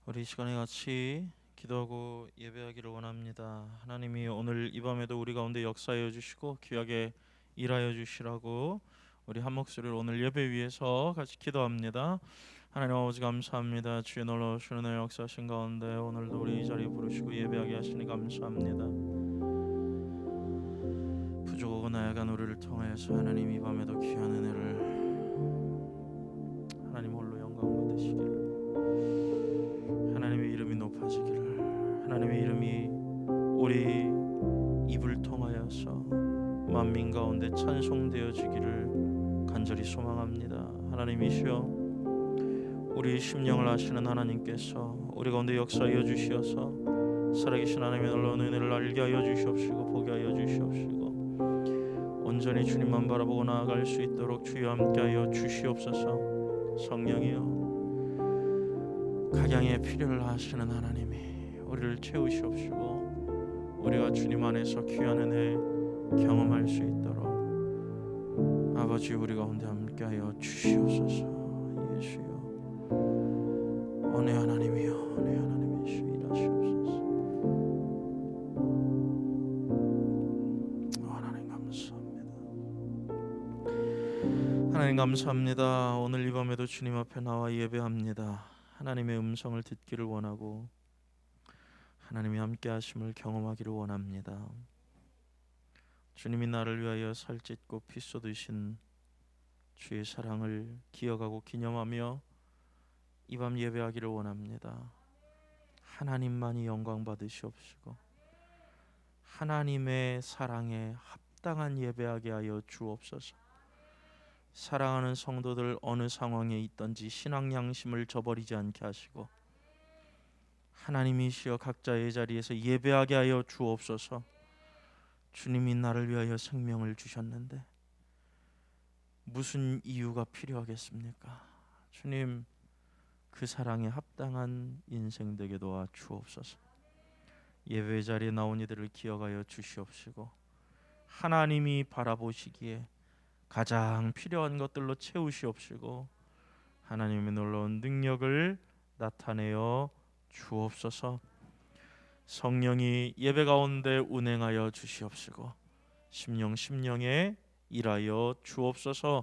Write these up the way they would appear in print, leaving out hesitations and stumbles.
우리 이 시간에 같이 기도하고 예배하기를 원합니다. 하나님이 오늘 이 밤에도 우리 가운데 역사하여 주시고 귀하게 일하여 주시라고 우리 한 목소리로 오늘 예배 위해서 같이 기도합니다. 하나님 아버지 감사합니다. 주의 놀라우시는 은혜 역사하신 가운데 오늘도 우리 이 자리에 부르시고 예배하게 하시니 감사합니다. 부족하고 나아간 우리를 통하여서 하나님 이 밤에도 귀한 은혜를 하나님 홀로 영광 받으시기를, 하나님의 이름이 높아지기를, 하나님의 이름이 우리 입을 통하여서 만민 가운데 찬송되어지기를 간절히 소망합니다. 하나님이시여, 우리 심령을 아시는 하나님께서 우리 가운데 역사하여 주시어서 살아계신 하나님의 놀라운 은혜를 알게 하여 주시옵시고 보게 하여 주시옵시고 온전히 주님만 바라보고 나아갈 수 있도록 주여 함께하여 주시옵소서. 성령이여, 각양의 필요를 하시는 하나님이 우리를 채우시옵시고 우리가 주님 안에서 귀한 은혜 경험할 수 있도록 아버지 우리 가운데 함께하여 주시옵소서. 예수여, 은혜 하나님이여, 은혜 하나님이시여 일하시옵소서. 하나님 감사합니다. 하나님 감사합니다. 오늘 이 밤에도 주님 앞에 나와 예배합니다. 하나님의 음성을 듣기를 원하고 하나님이 함께 하심을 경험하기를 원합니다. 주님이 나를 위하여 살찢고 피 쏟으신 주의 사랑을 기억하고 기념하며 이 밤 예배하기를 원합니다. 하나님만이 영광 받으시옵시고 하나님의 사랑에 합당한 예배하게 하여 주옵소서. 사랑하는 성도들 어느 상황에 있든지 신앙 양심을 저버리지 않게 하시고 하나님이시여 각자의 자리에서 예배하게 하여 주옵소서. 주님이 나를 위하여 생명을 주셨는데 무슨 이유가 필요하겠습니까? 주님, 그 사랑에 합당한 인생 되게 도와 주옵소서. 예배 자리에 나온 이들을 기억하여 주시옵시고 하나님이 바라보시기에 가장 필요한 것들로 채우시옵시고 하나님의 놀라운 능력을 나타내어 주옵소서. 성령이 예배 가운데 운행하여 주시옵시고 심령에 일하여 주옵소서.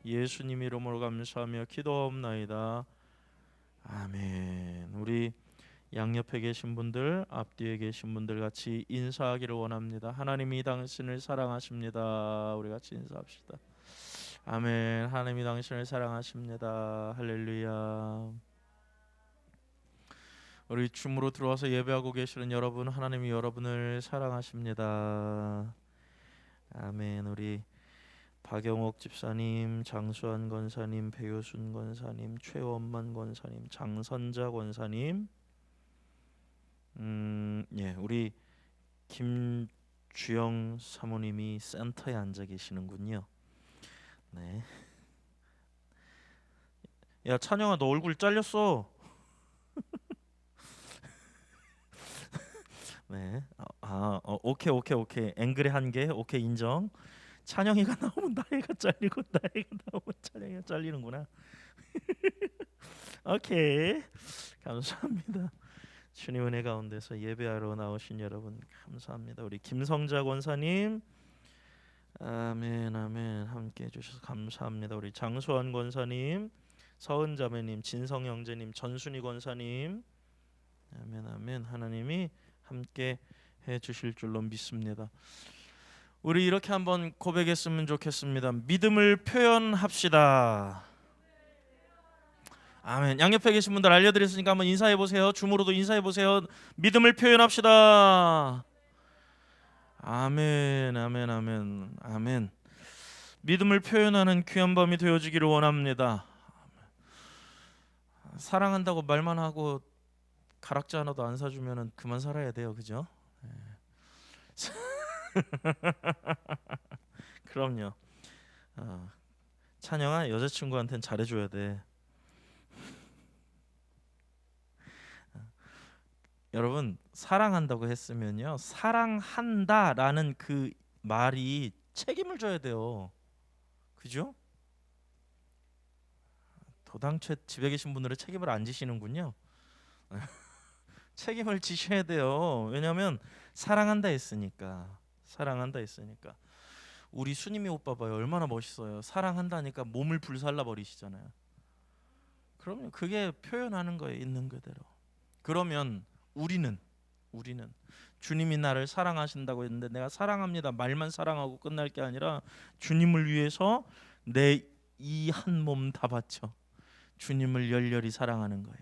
예수님 이름으로 감사하며 기도하옵나이다. 아멘. 우리 양옆에 계신 분들, 앞뒤에 계신 분들 같이 인사하기를 원합니다. 하나님이 당신을 사랑하십니다. 우리 같이 인사합시다. 아멘. 하나님이 당신을 사랑하십니다. 할렐루야. 우리 줌으로 들어와서 예배하고 계시는 여러분, 하나님이 여러분을 사랑하십니다. 아멘. 우리 박영옥 집사님, 장수환 권사님, 배효순 권사님, 최원만 권사님, 장선자 권사님, 우리 김주영 사모님이 센터에 앉아 계시는군요. 네. 야 찬영아, 너 얼굴 잘렸어. 네. 오케이. 앵글의 한계. 오케이, 인정. 찬영이가 나오면 나이가 잘리고 나이가 나오면 찬영이가 잘리는구나. 오케이. 감사합니다. 주님 은혜 가운데서 예배하러 나오신 여러분 감사합니다. 우리 김성자 권사님, 아멘 아멘, 함께 해주셔서 감사합니다. 우리 장수환 권사님, 서은 자매님, 진성 형제님, 전순희 권사님, 아멘 아멘. 하나님이 함께 해주실 줄로 믿습니다. 우리 이렇게 한번 고백했으면 좋겠습니다. 믿음을 표현합시다. 아멘. 양옆에 계신 분들 알려드렸으니까 한번 인사해 보세요. 줌으로도 인사해 보세요. 믿음을 표현합시다. 아멘 아멘 아멘 아멘. 믿음을 표현하는 귀한 밤이 되어지기를 원합니다. 사랑한다고 말만 하고 가락지 하나도 안 사주면 그만 살아야 돼요, 그죠? 그럼요. 찬영아, 여자친구한테는 잘해줘야 돼. 여러분, 사랑한다고 했으면요, 사랑한다라는 그 말이 책임을 져야 돼요, 그죠? 도당체 집에 계신 분들은 책임을 안 지시는군요. 책임을 지셔야 돼요. 왜냐하면 사랑한다 했으니까. 우리 수님이 오빠 봐요. 얼마나 멋있어요. 사랑한다니까 몸을 불살라 버리시잖아요. 그러면 그게 표현하는 거예요. 있는 그대로. 그러면 우리는 주님이 나를 사랑하신다고 했는데 내가 사랑합니다 말만 사랑하고 끝날 게 아니라 주님을 위해서 내 이 한 몸 다 바쳐 주님을 열렬히 사랑하는 거예요.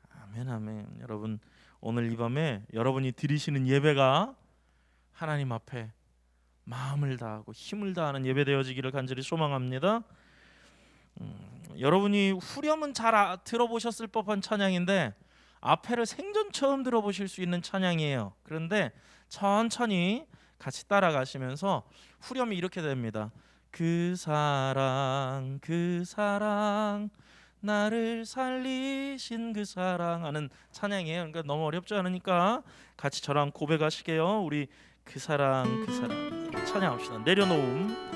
아멘 아멘. 여러분 오늘 이 밤에 여러분이 드리시는 예배가 하나님 앞에 마음을 다하고 힘을 다하는 예배 되어지기를 간절히 소망합니다. 여러분이 후렴은 잘 들어보셨을 법한 찬양인데 앞에를 생전 처음 들어보실 수 있는 찬양이에요. 그런데 천천히 같이 따라가시면서 후렴이 이렇게 됩니다. 그 사랑 나를 살리신 그 사랑 하는 찬양이에요. 그러니까 너무 어렵지 않으니까 같이 저랑 고백하시게요. 우리 그 사랑 찬양합시다. 내려놓음.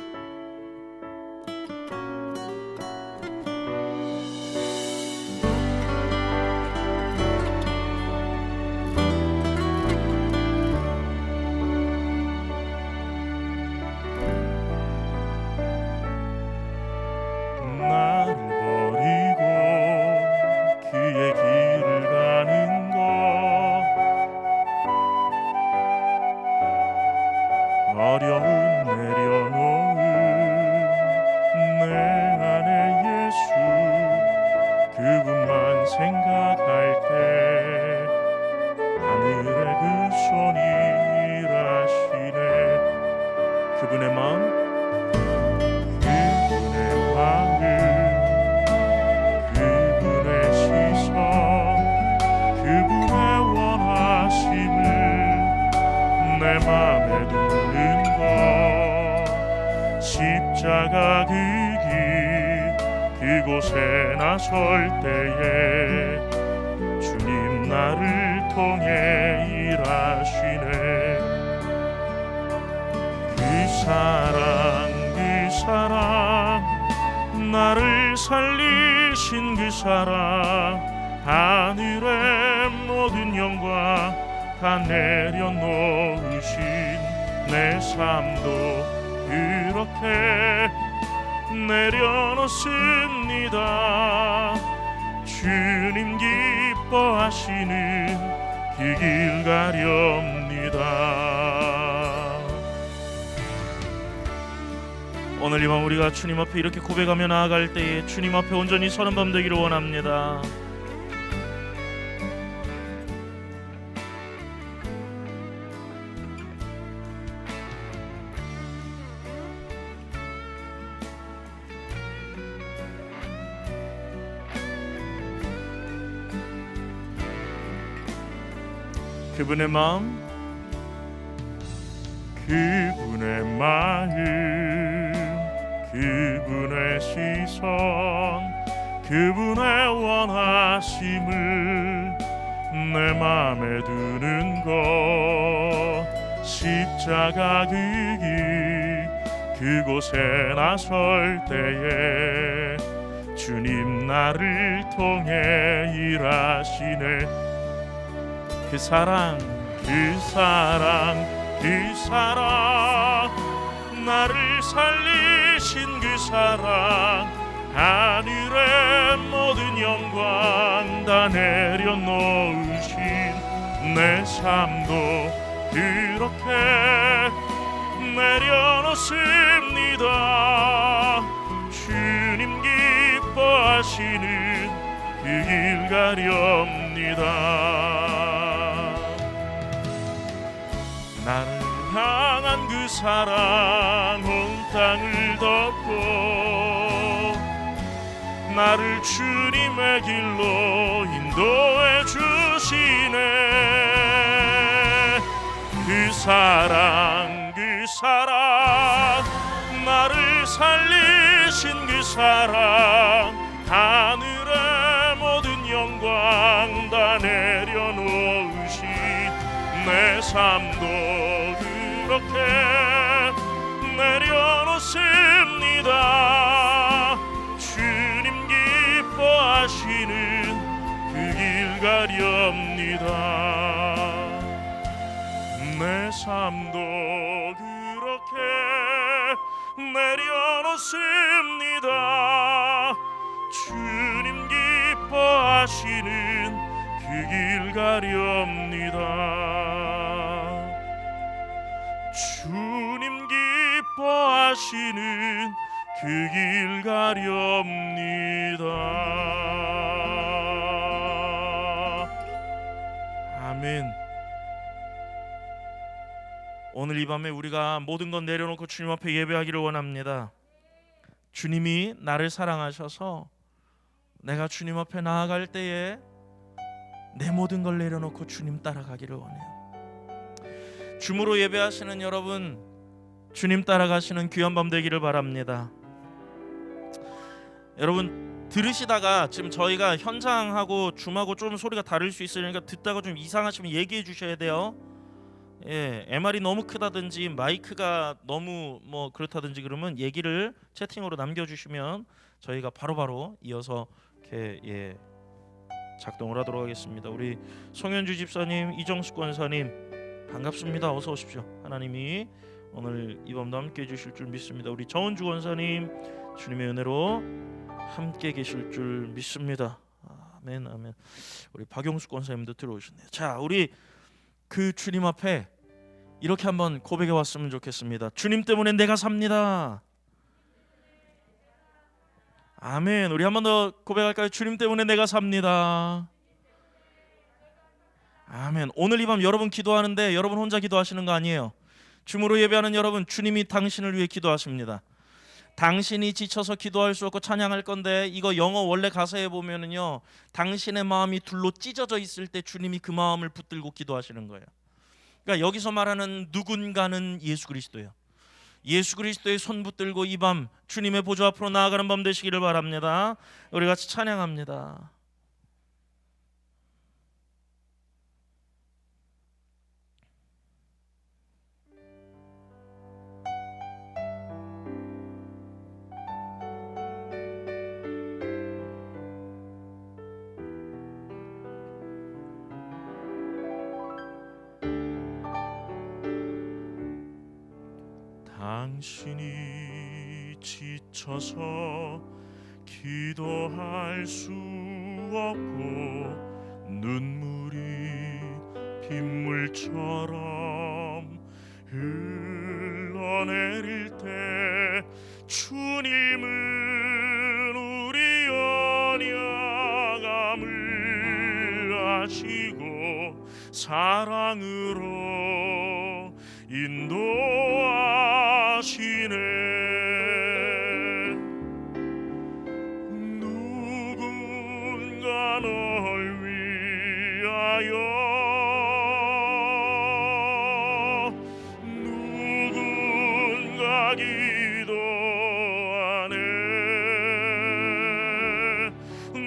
어려운 내려놓은 내 안에 예수 그분만 생각할 때 하늘의 그 손이 일하시네. 그분의 마음 그분의 시선 그분의 원하심을 내 맘에 두는 십자가 그 길 그곳에 나설 때에 주님 나를 통해 일하시네. 그 사랑 나를 살리신 그 사랑 하늘의 모든 영광 다 내려놓으신 내 삶도 그렇게 내려놓습니다. 주님 기뻐하시는 그 길 가렵니다. 오늘 이 밤 우리가 주님 앞에 이렇게 고백하며 나아갈 때에 주님 앞에 온전히 서는 밤 되기를 원합니다. 그분의 마음 그분의 시선 그분의 원하심을 내 맘에 두는 것 십자가 그 길 그곳에 나설 때에 주님 나를 통해 일하시네. 그 사랑 나를 살리신 그 사랑 하늘의 모든 영광 다 내려놓으신 내 삶도 그렇게 내려놓습니다. 주님 기뻐하시는 그 길 가렵니다. 나를 향한 그 사랑 온 땅을 덮고 나를 주님의 길로 인도해 주시네. 그 사랑 나를 살리신 그 사랑 하늘의 모든 영광 다 내려놓으신 내 삶도 그렇게 내려놓습니다. 주님 기뻐하시는 그 길 가렵니다. 내 삶도 그렇게 내려놓습니다. 주님 기뻐하시는 그 길 가렵니다. 주님 기뻐하시는 그 길 가렵니다. 아멘. 오늘 이 밤에 우리가 모든 것 내려놓고 주님 앞에 예배하기를 원합니다. 주님이 나를 사랑하셔서 내가 주님 앞에 나아갈 때에 내 모든 걸 내려놓고 주님 따라가기를 원해요. 줌으로 예배하시는 여러분, 주님 따라가시는 귀한 밤 되기를 바랍니다. 여러분 들으시다가 지금 저희가 현장하고 줌하고 좀 소리가 다를 수 있으니까 듣다가 좀 이상하시면 얘기해 주셔야 돼요. MR이 너무 크다든지 마이크가 너무 뭐 그렇다든지 그러면 얘기를 채팅으로 남겨주시면 저희가 바로바로 이어서 이렇게 작동을 하도록 하겠습니다. 우리 송현주 집사님, 이정숙 권사님 반갑습니다. 어서 오십시오. 하나님이 오늘 이 밤도 함께 해주실 줄 믿습니다. 우리 정은주 권사님, 주님의 은혜로 함께 계실 줄 믿습니다. 아멘, 아멘. 우리 박용숙 권사님도 들어오셨네요. 자, 우리 그 주님 앞에 이렇게 한번 고백해 왔으면 좋겠습니다. 주님 때문에 내가 삽니다. 아멘. 우리 한 번 더 고백할까요? 주님 때문에 내가 삽니다. 아멘. 오늘 이 밤 여러분 기도하는데 여러분 혼자 기도하시는 거 아니에요. 줌으로 예배하는 여러분, 주님이 당신을 위해 기도하십니다. 당신이 지쳐서 기도할 수 없고 찬양할 건데, 이거 영어 원래 가사에 보면은요, 당신의 마음이 둘로 찢어져 있을 때 주님이 그 마음을 붙들고 기도하시는 거예요. 그러니까 여기서 말하는 누군가는 예수 그리스도예요. 예수 그리스도의 손 붙들고 이 밤 주님의 보좌 앞으로 나아가는 밤 되시기를 바랍니다. 우리 같이 찬양합니다. 당신이 지쳐서 기도할 수 없고 눈물이 빗물처럼 흘러내릴 때 주님은 우리 연약함을 아시고 사랑으로 인도하시네. 누군가 널 위하여, 누군가 기도하네.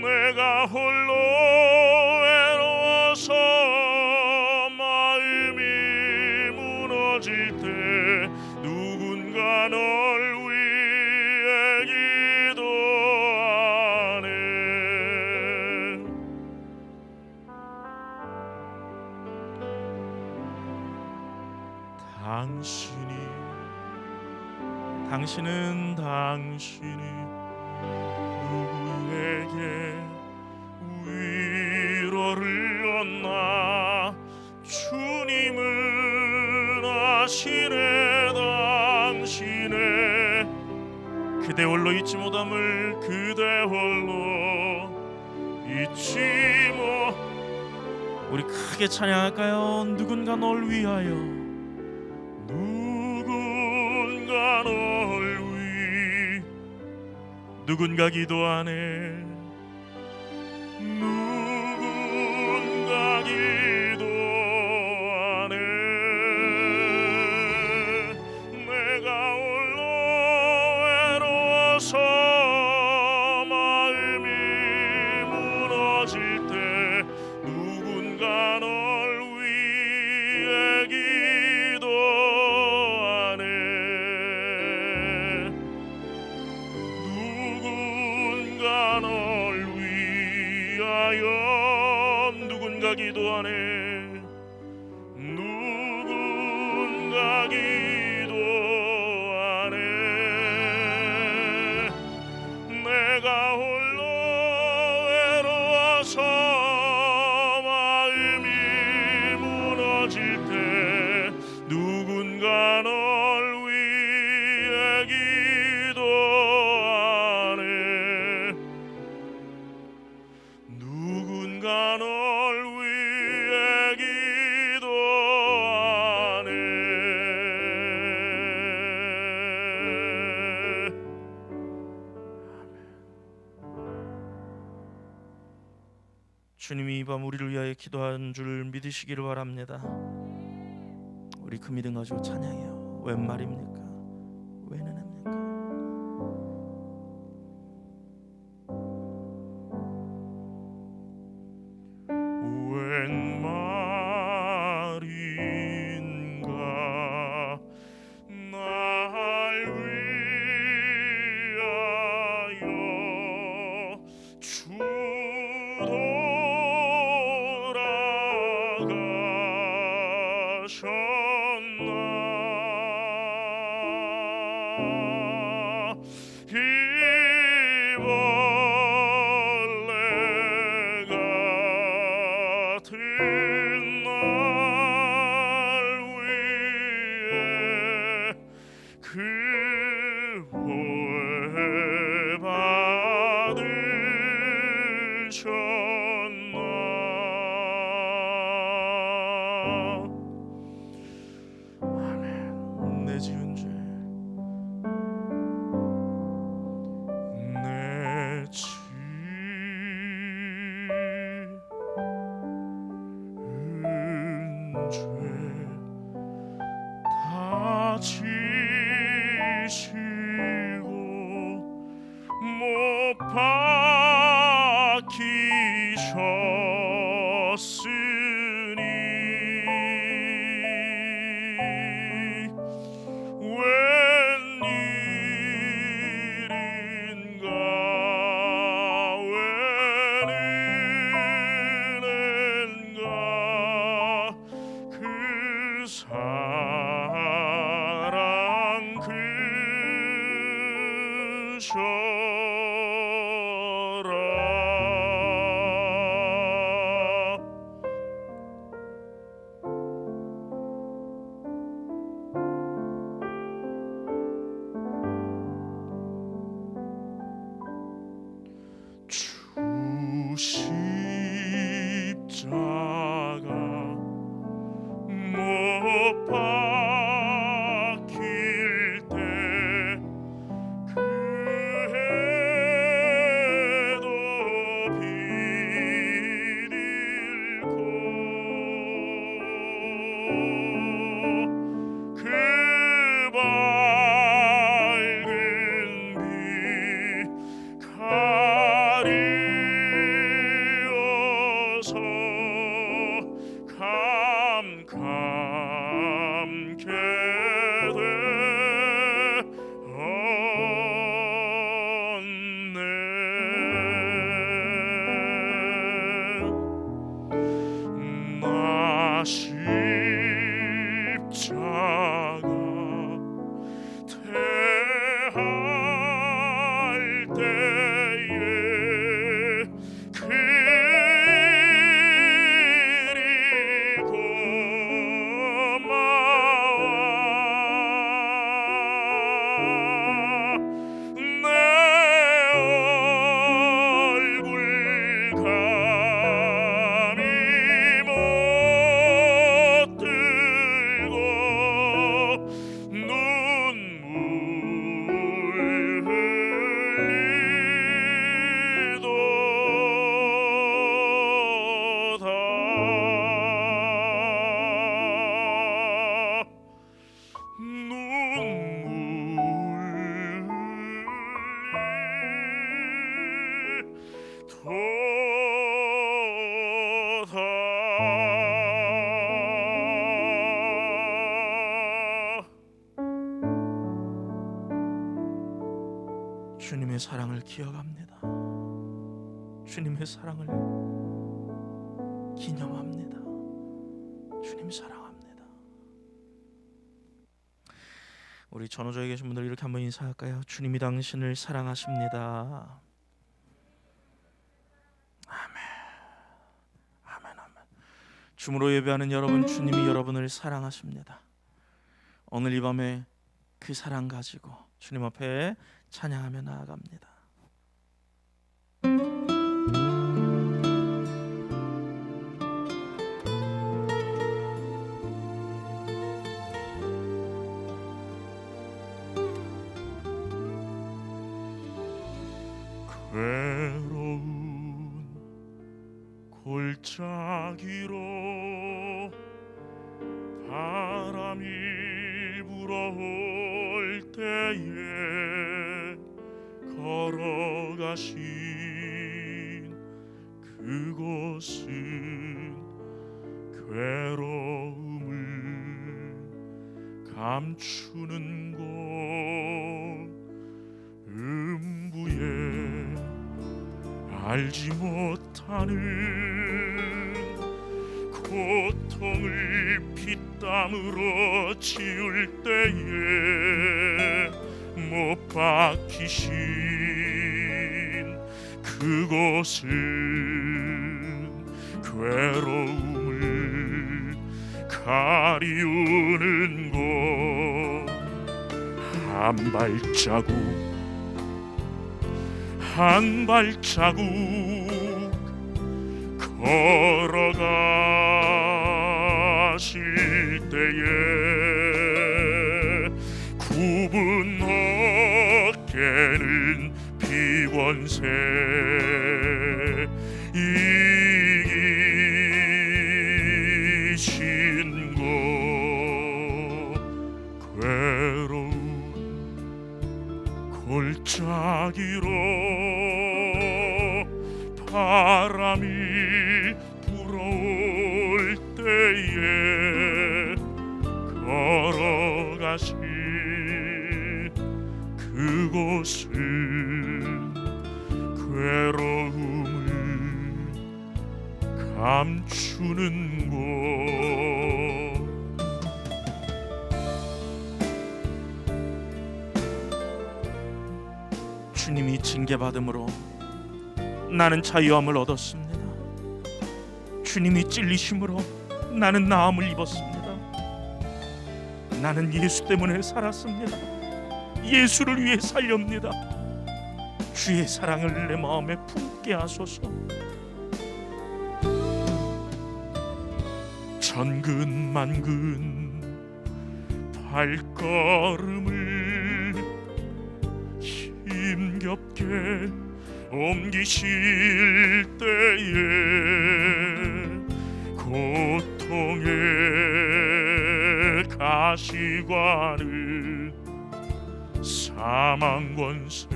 내가 홀로 외로워서 마음이 무너질 때 누군가 널 위해 기도하네. 당신이 누구에게 위로를 얻나 주님은 아시네. 당신의 그대 홀로 잊지 못함을 그대 홀로 잊지 못. 우리 크게 찬양할까요? 누군가 널 위하여, 누군가 널 위, 누군가 기도하네. 누군가 기도하네. 내가 홀로 외로워서 마음이 무너질 때 누군가 널 위해 기도하네. 누군가 널 위하여, 누군가 기도하네. 누군가 기도하네. 내가 홀로 외로워서 마음이 무너질 때 누군가 널 위해 기도하네. 누군가 널 위해 기도하네. 주님이 이 밤 우리를 위하여 기도한 줄 믿으시기를 바랍니다. 우리 그 믿음 가지고 찬양해요. 웬 말입니까? 웬 은혜입니까? 웬 말인가 날 위하여 주 돌아가셨나. 이 벌레 같은 날 위해 그 보혜 받으셨나. 아멘. 내 지은 죄 내 지은 죄 다 지시고 못 박히셨으니 웬일인가 웬은혜인가 그 사랑 크셔라. 주 십자가 못 박힐 때 그 해도 비닐고 그 밝은 빛 가리워서 캄캄케 되었네. 나 십자가 대할 때에 그 일이 고마워. 내 얼굴 감히 못 들고 눈물 흘리도다. 주님의 사랑을 기억합니다. 주님의 사랑을 기념합니다. 주님 사랑합니다. 우리 전호조에 계신 분들 이렇게 한번 인사할까요? 주님이 당신을 사랑하십니다. 아멘. 아멘. 아멘. 주므로 예배하는 여러분, 주님이 여러분을 사랑하십니다. 오늘 이 밤에 그 사랑 가지고 주님 앞에 찬양하며 나아갑니다. 외로운 골짜기로 바람이 불어올 때에 걸어가신 그곳은 괴로움을 감추는 곳, 음부에 알지 못하는 고통을 피땀으로 치울 때에 못 박히신 그곳은 괴로움을 가리우는 곳, 한 발자국 한 발자국 걸어가실 때에 굽은 어깨는 피권세 이기신 곳, 괴로운 골짜기로 바람이 불어올 때에 걸어가신 그곳은 괴로움을 감추는 곳, 주님이 징계받음으로 나는 자유함을 얻었습니다. 주님이 찔리심으로 나는 나음을 입었습니다. 나는 예수 때문에 살았습니다. 예수를 위해 살렵니다. 주의 사랑을 내 마음에 품게 하소서. 천근만근 발걸음을 힘겹게 옮기실 때에 고통의 가시관을 사망 권세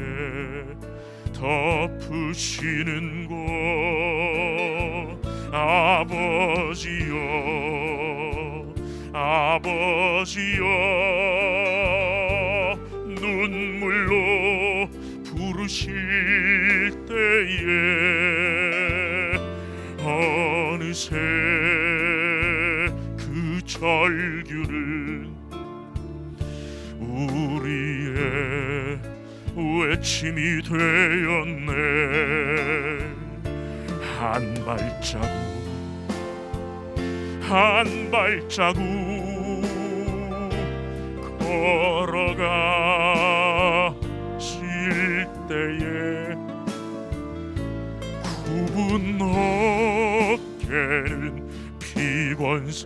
덮으시는 곳, 아버지여 아버지여 눈물로 부르실 때에 어느새 그 절규는 우리의 외침이 되었네. 한 발자국 한 발자국 걸어가실 때에 굽은 어깨는 피권세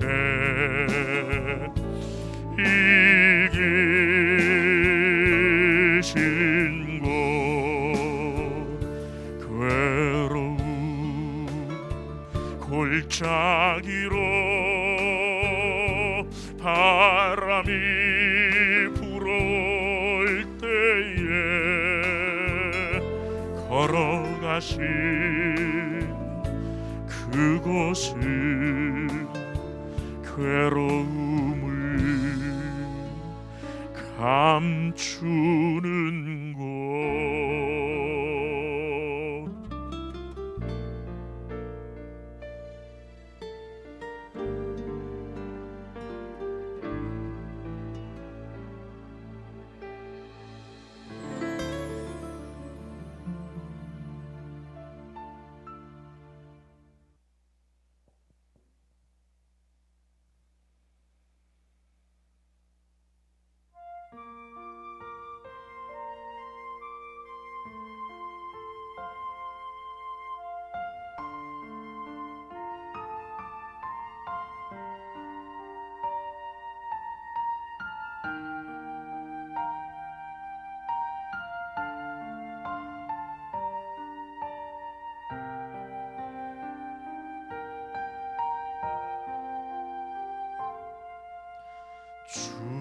이기신 곳, 괴로운 골짜기로 바람이 불어올 때에 걸어가신 그곳은 괴로움을 감추는 곳.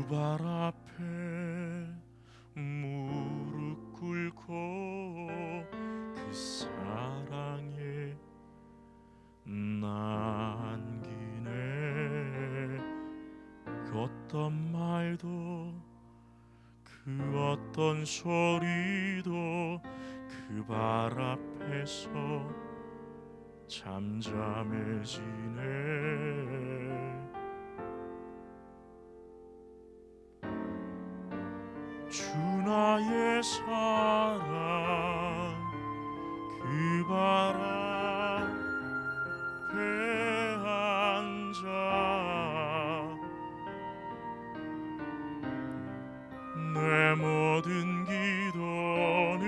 발 앞에 무릎 꿇고 그 사랑에 남기네. 그 어떤 말도 그 어떤 소리도 그 발 앞에서 잠잠해지네. 주 나의 사랑 그 발 앞에 앉아 내 모든 기도는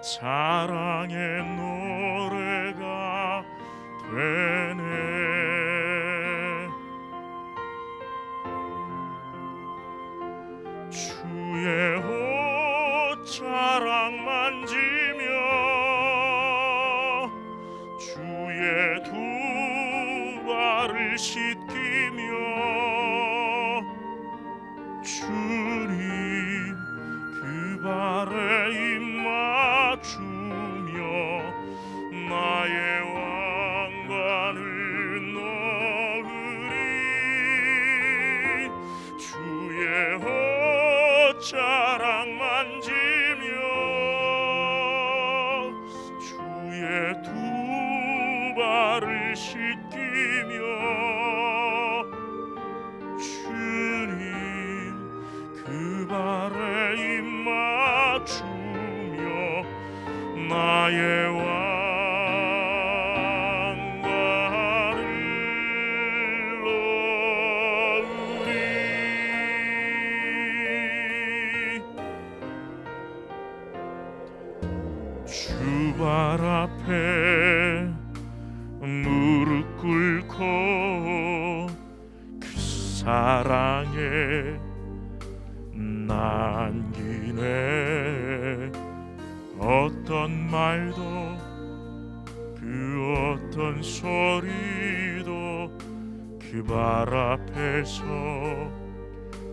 사랑의 노래가 되네. 주의 옷자락 만지며 주의 두 발을 씻기며 주님 그 발에 입 맞추며 나의 왕관을 넣으리. 주의 옷자락 만지며 주의 두 발을 씻기며 주님 그 발에 입 맞추며 나의 왕관을 넣으리. 주 발 앞에 무릎 꿇고 그 사랑에 남기네. 어떤 말도 그 어떤 소리도 그 발 앞에서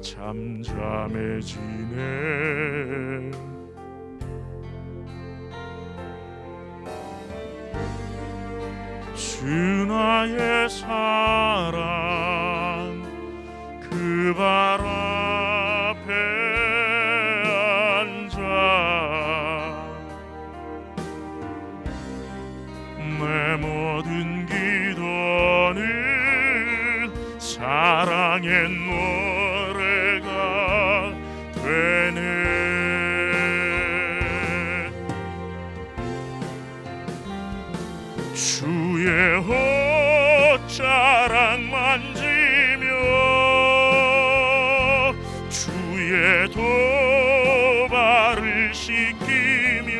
잠잠해지네. 주 나의 사랑 그 발 앞에 앉아 내 모든 기도는 사랑의 노래가 되네. 주의 옷자락 만지며 주의 두 발을 씻기며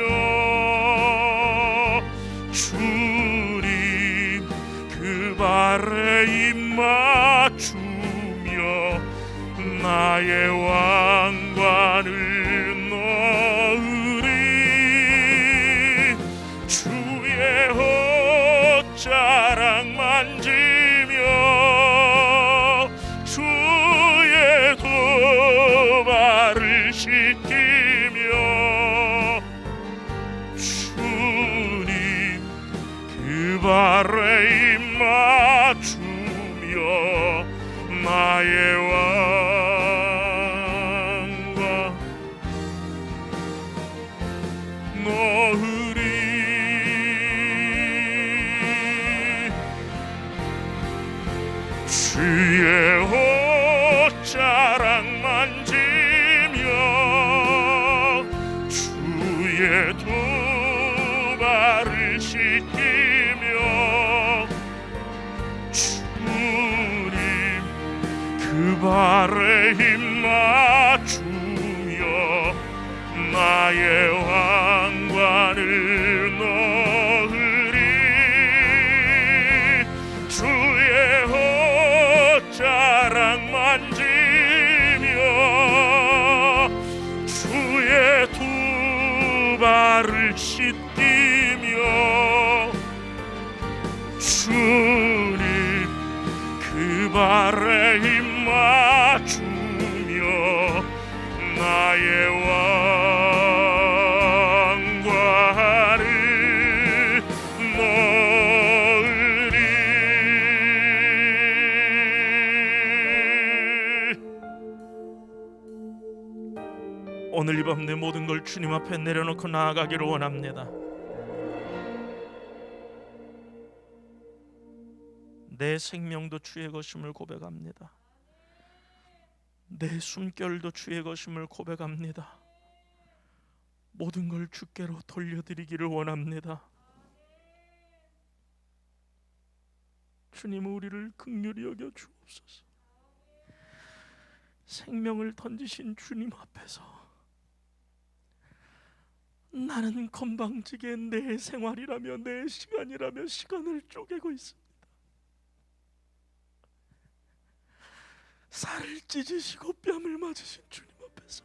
주님 그 발에 입 맞추며 나의 왕관을 넣으리. 주의 옷자락 만지며 주의 두 발을 씻기며 주님 그 발에 입 맞추며 나의 왕관 넣으리. 주의 옷자락 만지며 주의 두 발을 씻기며 주님 그 발에 입 맞추며 나의 왕관을 넣으리. 주의 옷자락 만지며 주의 두 발을 씻기며 주님 그 발에 입 맞추며 나의 왕관을 넣으리. 오늘 이 밤 내 모든 걸 주님 앞에 내려놓고 나아가기를 원합니다. 내 생명도 주의 것임을 고백합니다. 내 숨결도 주의 것임을 고백합니다. 모든 걸 주께로 돌려드리기를 원합니다. 주님은 우리를 긍휼히 여겨 주옵소서. 생명을 던지신 주님 앞에서 나는 건방지게 내 생활이라며 내 시간이라며 시간을 쪼개고 있습니다. 살을 찢으시고 뺨을 맞으신 주님 앞에서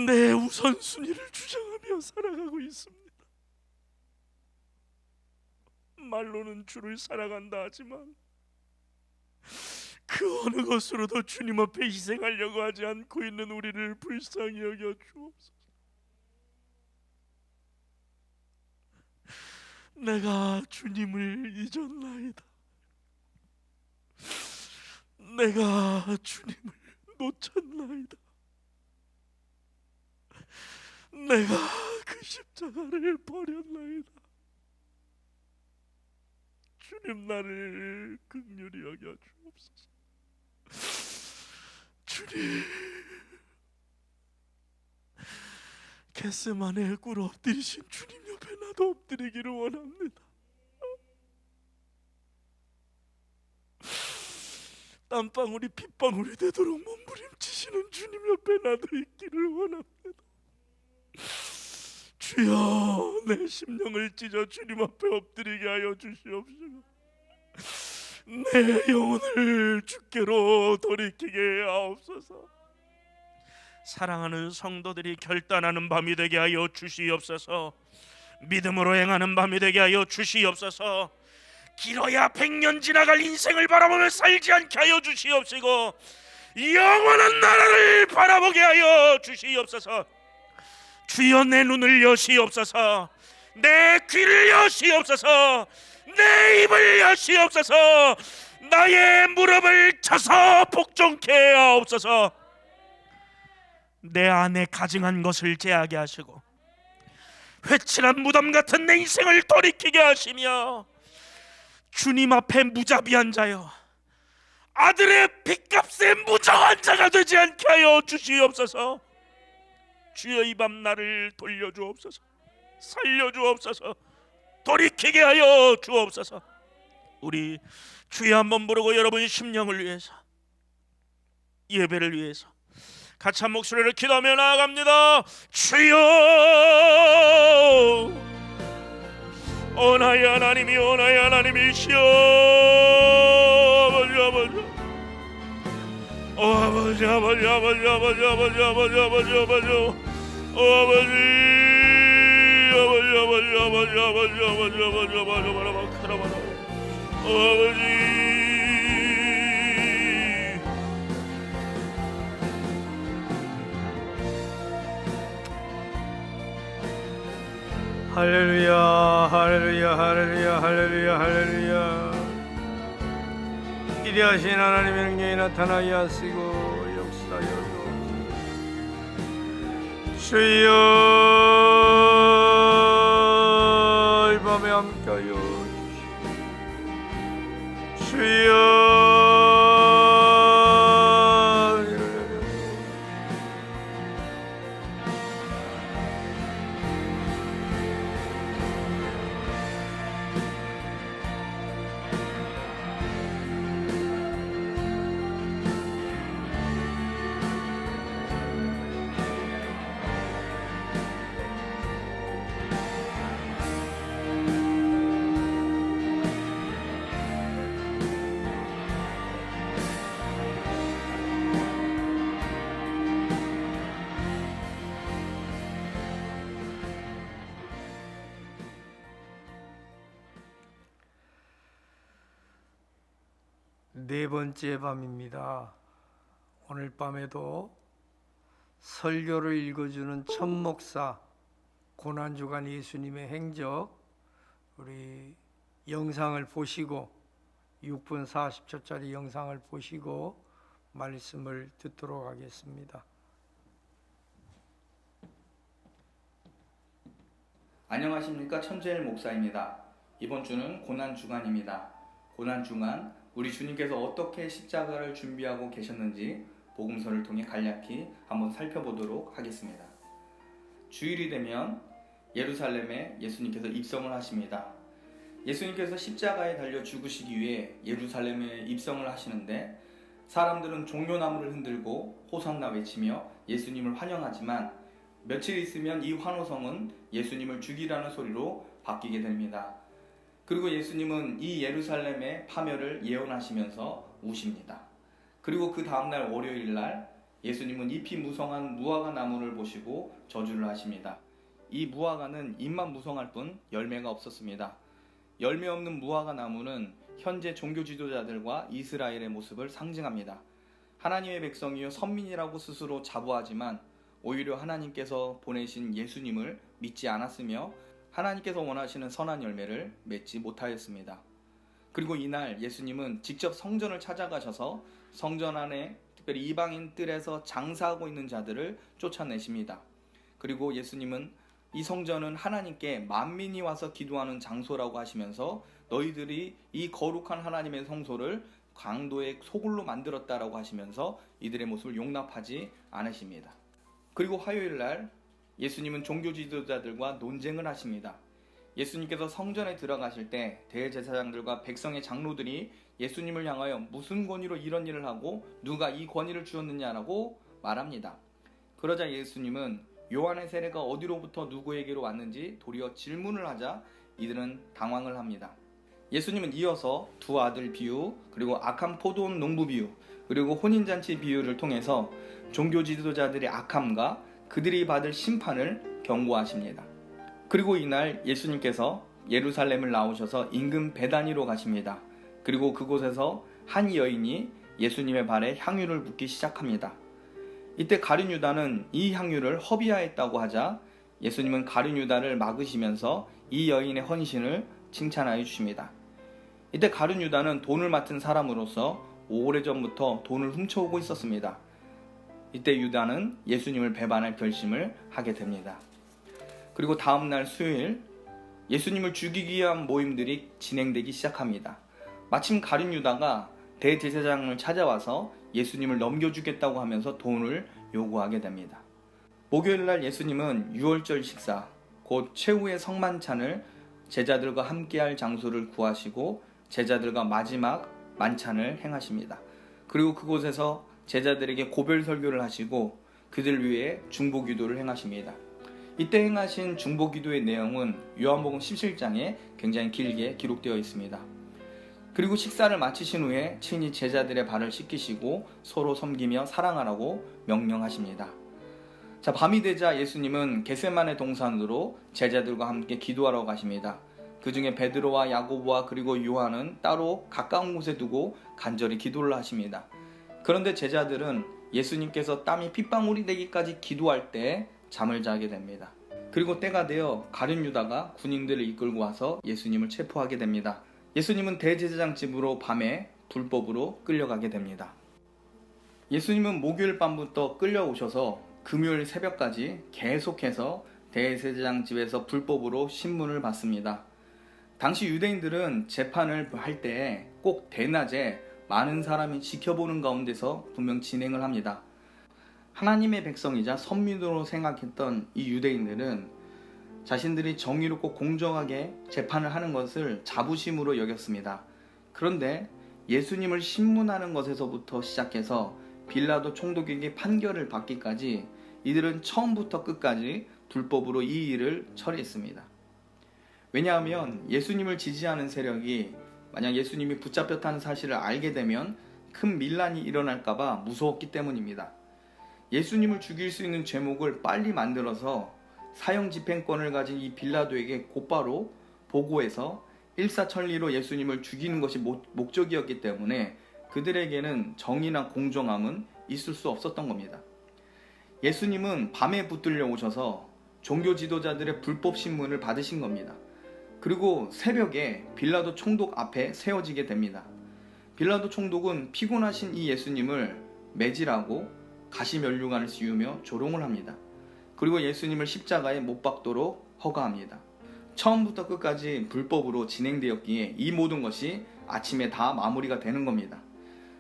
내 우선순위를 주장하며 살아가고 있습니다. 말로는 주를 사랑한다 하지만 그 어느 것으로도 주님 앞에 희생하려고 하지 않고 있는 우리를 불쌍히 여겨 주옵소서. 내가 주님을 잊었나이다. 내가 주님을 놓쳤나이다. 내가 그 십자가를 버렸나이다. 주님 나를 긍휼히 여겨 주옵소서. 주님, 겟세마네에 꿇어 엎드리신 주님 옆에 나도 엎드리기를 원합니다. 땀방울이 핏방울이 되도록 몸부림치시는 주님 옆에 나도 있기를 원합니다. 주여, 내 심령을 찢어 주님 앞에 엎드리게 하여 주시옵소서. 내 영혼을 주께로 돌이키게 하옵소서. 사랑하는 성도들이 결단하는 밤이 되게 하여 주시옵소서. 믿음으로 행하는 밤이 되게 하여 주시옵소서. 길어야 100년 지나갈 인생을 바라보며 살지 않게 하여 주시옵시고 영원한 나라를 바라보게 하여 주시옵소서. 주여, 내 눈을 여시옵소서. 내 귀를 여시옵소서. 내 입을 여시옵소서. 나의 무릎을 쳐서 복종케 하옵소서. 내 안에 가증한 것을 제하게 하시고 회칠한 무덤 같은 내 인생을 돌이키게 하시며 주님 앞에 무자비한 자여 아들의 핏값에 무정한 자가 되지 않게 하여 주시옵소서. 주여, 이 밤 나를 돌려주옵소서. 살려주옵소서. 돌이키게 하여 주옵소서. 우리 주여 한번 부르고 여러분 심령을 위해서, 예배를 위해서 같이 한 목소리를 기도하며 나아갑니다. 주여, 나의 하나님이 나의 하나님이시여, 아버지 아버지 아버지 아버지 아버지 아버지 아버지 아버지 아버지 아버지 아버지 아버지 아버지 아버지 아버지 아버지 할렐루야 할렐루야 할렐루야 할렐루야 할렐루야. 기대하신 하나님의 능력이 나타나게 하시고 역사여 주여, 이 밤에 함께하여 주시오. 주여, 네 번째 밤입니다. 오늘 밤에도 설교를 읽어주는 첫 목사 고난주간 예수님의 행적 우리 영상을 보시고 6분 40초짜리 영상을 보시고 말씀을 듣도록 하겠습니다. 안녕하십니까, 천재일 목사입니다. 이번 주는 고난주간입니다. 고난주간 우리 주님께서 어떻게 십자가를 준비하고 계셨는지 복음서를 통해 간략히 한번 살펴보도록 하겠습니다. 주일이 되면 예루살렘에 예수님께서 입성을 하십니다. 예수님께서 십자가에 달려 죽으시기 위해 예루살렘에 입성을 하시는데 사람들은 종려나무를 흔들고 호산나 외치며 예수님을 환영하지만 며칠 있으면 이 환호성은 예수님을 죽이라는 소리로 바뀌게 됩니다. 그리고 예수님은 이 예루살렘의 파멸을 예언하시면서 우십니다. 그리고 그 다음날 월요일날 예수님은 잎이 무성한 무화과 나무를 보시고 저주를 하십니다. 이 무화과는 잎만 무성할 뿐 열매가 없었습니다. 열매 없는 무화과 나무는 현재 종교 지도자들과 이스라엘의 모습을 상징합니다. 하나님의 백성이요 선민이라고 스스로 자부하지만 오히려 하나님께서 보내신 예수님을 믿지 않았으며 하나님께서 원하시는 선한 열매를 맺지 못하였습니다. 그리고 이날 예수님은 직접 성전을 찾아가셔서 성전 안에 특별히 이방인 뜰에서 장사하고 있는 자들을 쫓아내십니다. 그리고 예수님은 이 성전은 하나님께 만민이 와서 기도하는 장소라고 하시면서 너희들이 이 거룩한 하나님의 성소를 강도의 소굴로 만들었다라고 하시면서 이들의 모습을 용납하지 않으십니다. 그리고 화요일날 예수님은 종교 지도자들과 논쟁을 하십니다. 예수님께서 성전에 들어가실 때 대제사장들과 백성의 장로들이 예수님을 향하여 무슨 권위로 이런 일을 하고 누가 이 권위를 주었느냐라고 말합니다. 그러자 예수님은 요한의 세례가 어디로부터 누구에게로 왔는지 도리어 질문을 하자 이들은 당황을 합니다. 예수님은 이어서 두 아들 비유, 그리고 악한 포도원 농부 비유, 그리고 혼인잔치 비유를 통해서 종교 지도자들의 악함과 그들이 받을 심판을 경고하십니다. 그리고 이날 예수님께서 예루살렘을 나오셔서 인근 베다니로 가십니다. 그리고 그곳에서 한 여인이 예수님의 발에 향유를 붓기 시작합니다. 이때 가룟 유다는 이 향유를 허비하였다고 하자 예수님은 가룟 유다를 막으시면서 이 여인의 헌신을 칭찬하여 주십니다. 이때 가룟 유다는 돈을 맡은 사람으로서 오래전부터 돈을 훔쳐오고 있었습니다. 이때 유다는 예수님을 배반할 결심을 하게 됩니다. 그리고 다음날 수요일 예수님을 죽이기 위한 모임들이 진행되기 시작합니다. 마침 가룟 유다가 대제사장을 찾아와서 예수님을 넘겨주겠다고 하면서 돈을 요구하게 됩니다. 목요일날 예수님은 유월절 식사, 곧 최후의 성만찬을 제자들과 함께할 장소를 구하시고 제자들과 마지막 만찬을 행하십니다. 그리고 그곳에서 제자들에게 고별 설교를 하시고 그들 위해 중보기도를 행하십니다. 이때 행하신 중보기도의 내용은 요한복음 17장에 굉장히 길게 기록되어 있습니다. 그리고 식사를 마치신 후에 친히 제자들의 발을 씻기시고 서로 섬기며 사랑하라고 명령하십니다. 자, 밤이 되자 예수님은 겟세마네 동산으로 제자들과 함께 기도하러 가십니다. 그 중에 베드로와 야고보와 그리고 요한은 따로 가까운 곳에 두고 간절히 기도를 하십니다. 그런데 제자들은 예수님께서 땀이 핏방울이 되기까지 기도할 때 잠을 자게 됩니다. 그리고 때가 되어 가룟 유다가 군인들을 이끌고 와서 예수님을 체포하게 됩니다. 예수님은 대제사장 집으로 밤에 불법으로 끌려가게 됩니다. 예수님은 목요일 밤부터 끌려오셔서 금요일 새벽까지 계속해서 대제사장 집에서 불법으로 신문을 받습니다. 당시 유대인들은 재판을 할 때 꼭 대낮에 많은 사람이 지켜보는 가운데서 분명 진행을 합니다. 하나님의 백성이자 선민으로 생각했던 이 유대인들은 자신들이 정의롭고 공정하게 재판을 하는 것을 자부심으로 여겼습니다. 그런데 예수님을 신문하는 것에서부터 시작해서 빌라도 총독에게 판결을 받기까지 이들은 처음부터 끝까지 불법으로 이 일을 처리했습니다. 왜냐하면 예수님을 지지하는 세력이 만약 예수님이 붙잡혔다는 사실을 알게 되면 큰 밀란이 일어날까봐 무서웠기 때문입니다. 예수님을 죽일 수 있는 죄목을 빨리 만들어서 사형 집행권을 가진 이 빌라도에게 곧바로 보고해서 일사천리로 예수님을 죽이는 것이 목적이었기 때문에 그들에게는 정의나 공정함은 있을 수 없었던 겁니다. 예수님은 밤에 붙들려 오셔서 종교 지도자들의 불법 신문을 받으신 겁니다. 그리고 새벽에 빌라도 총독 앞에 세워지게 됩니다. 빌라도 총독은 피곤하신 이 예수님을 매질하고 가시면류관을 씌우며 조롱을 합니다. 그리고 예수님을 십자가에 못 박도록 허가합니다. 처음부터 끝까지 불법으로 진행되었기에 이 모든 것이 아침에 다 마무리가 되는 겁니다.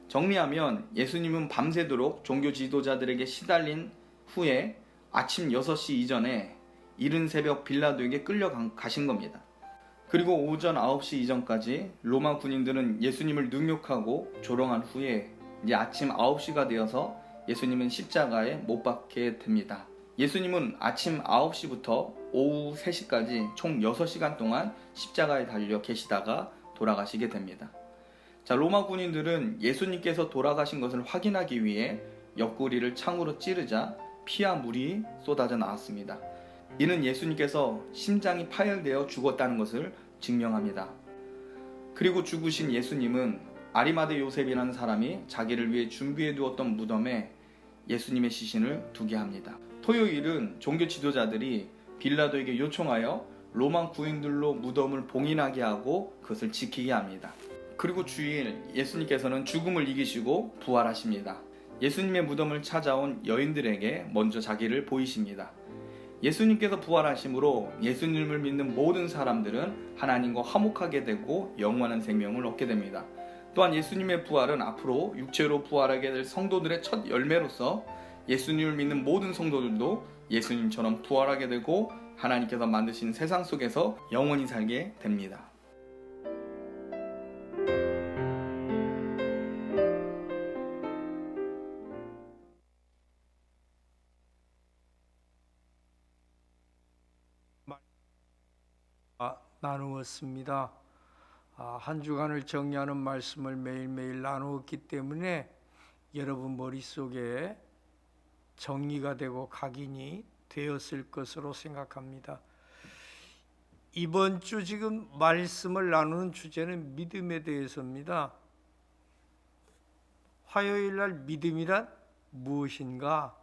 정리하면 예수님은 밤새도록 종교 지도자들에게 시달린 후에 아침 6시 이전에 이른 새벽 빌라도에게 끌려가신 겁니다. 그리고 오전 9시 이전까지 로마 군인들은 예수님을 능욕하고 조롱한 후에 이제 아침 9시가 되어서 예수님은 십자가에 못 박게 됩니다. 예수님은 아침 9시부터 오후 3시까지 총 6시간 동안 십자가에 달려 계시다가 돌아가시게 됩니다. 자, 로마 군인들은 예수님께서 돌아가신 것을 확인하기 위해 옆구리를 창으로 찌르자 피와 물이 쏟아져 나왔습니다. 이는 예수님께서 심장이 파열되어 죽었다는 것을 증명합니다. 그리고 죽으신 예수님은 아리마대 요셉이라는 사람이 자기를 위해 준비해 두었던 무덤에 예수님의 시신을 두게 합니다. 토요일은 종교 지도자들이 빌라도에게 요청하여 로마 군인들로 무덤을 봉인하게 하고 그것을 지키게 합니다. 그리고 주일 예수님께서는 죽음을 이기시고 부활하십니다. 예수님의 무덤을 찾아온 여인들에게 먼저 자기를 보이십니다. 예수님께서 부활하심으로 예수님을 믿는 모든 사람들은 하나님과 화목하게 되고 영원한 생명을 얻게 됩니다. 또한 예수님의 부활은 앞으로 육체로 부활하게 될 성도들의 첫 열매로서 예수님을 믿는 모든 성도들도 예수님처럼 부활하게 되고 하나님께서 만드신 세상 속에서 영원히 살게 됩니다. 나누었습니다. 한 주간을 정리하는 말씀을 매일매일 나누었기 때문에 여러분 머릿속에 정리가 되고 각인이 되었을 것으로 생각합니다. 이번 주 지금 말씀을 나누는 주제는 믿음에 대해서입니다. 화요일 날 믿음이란 무엇인가?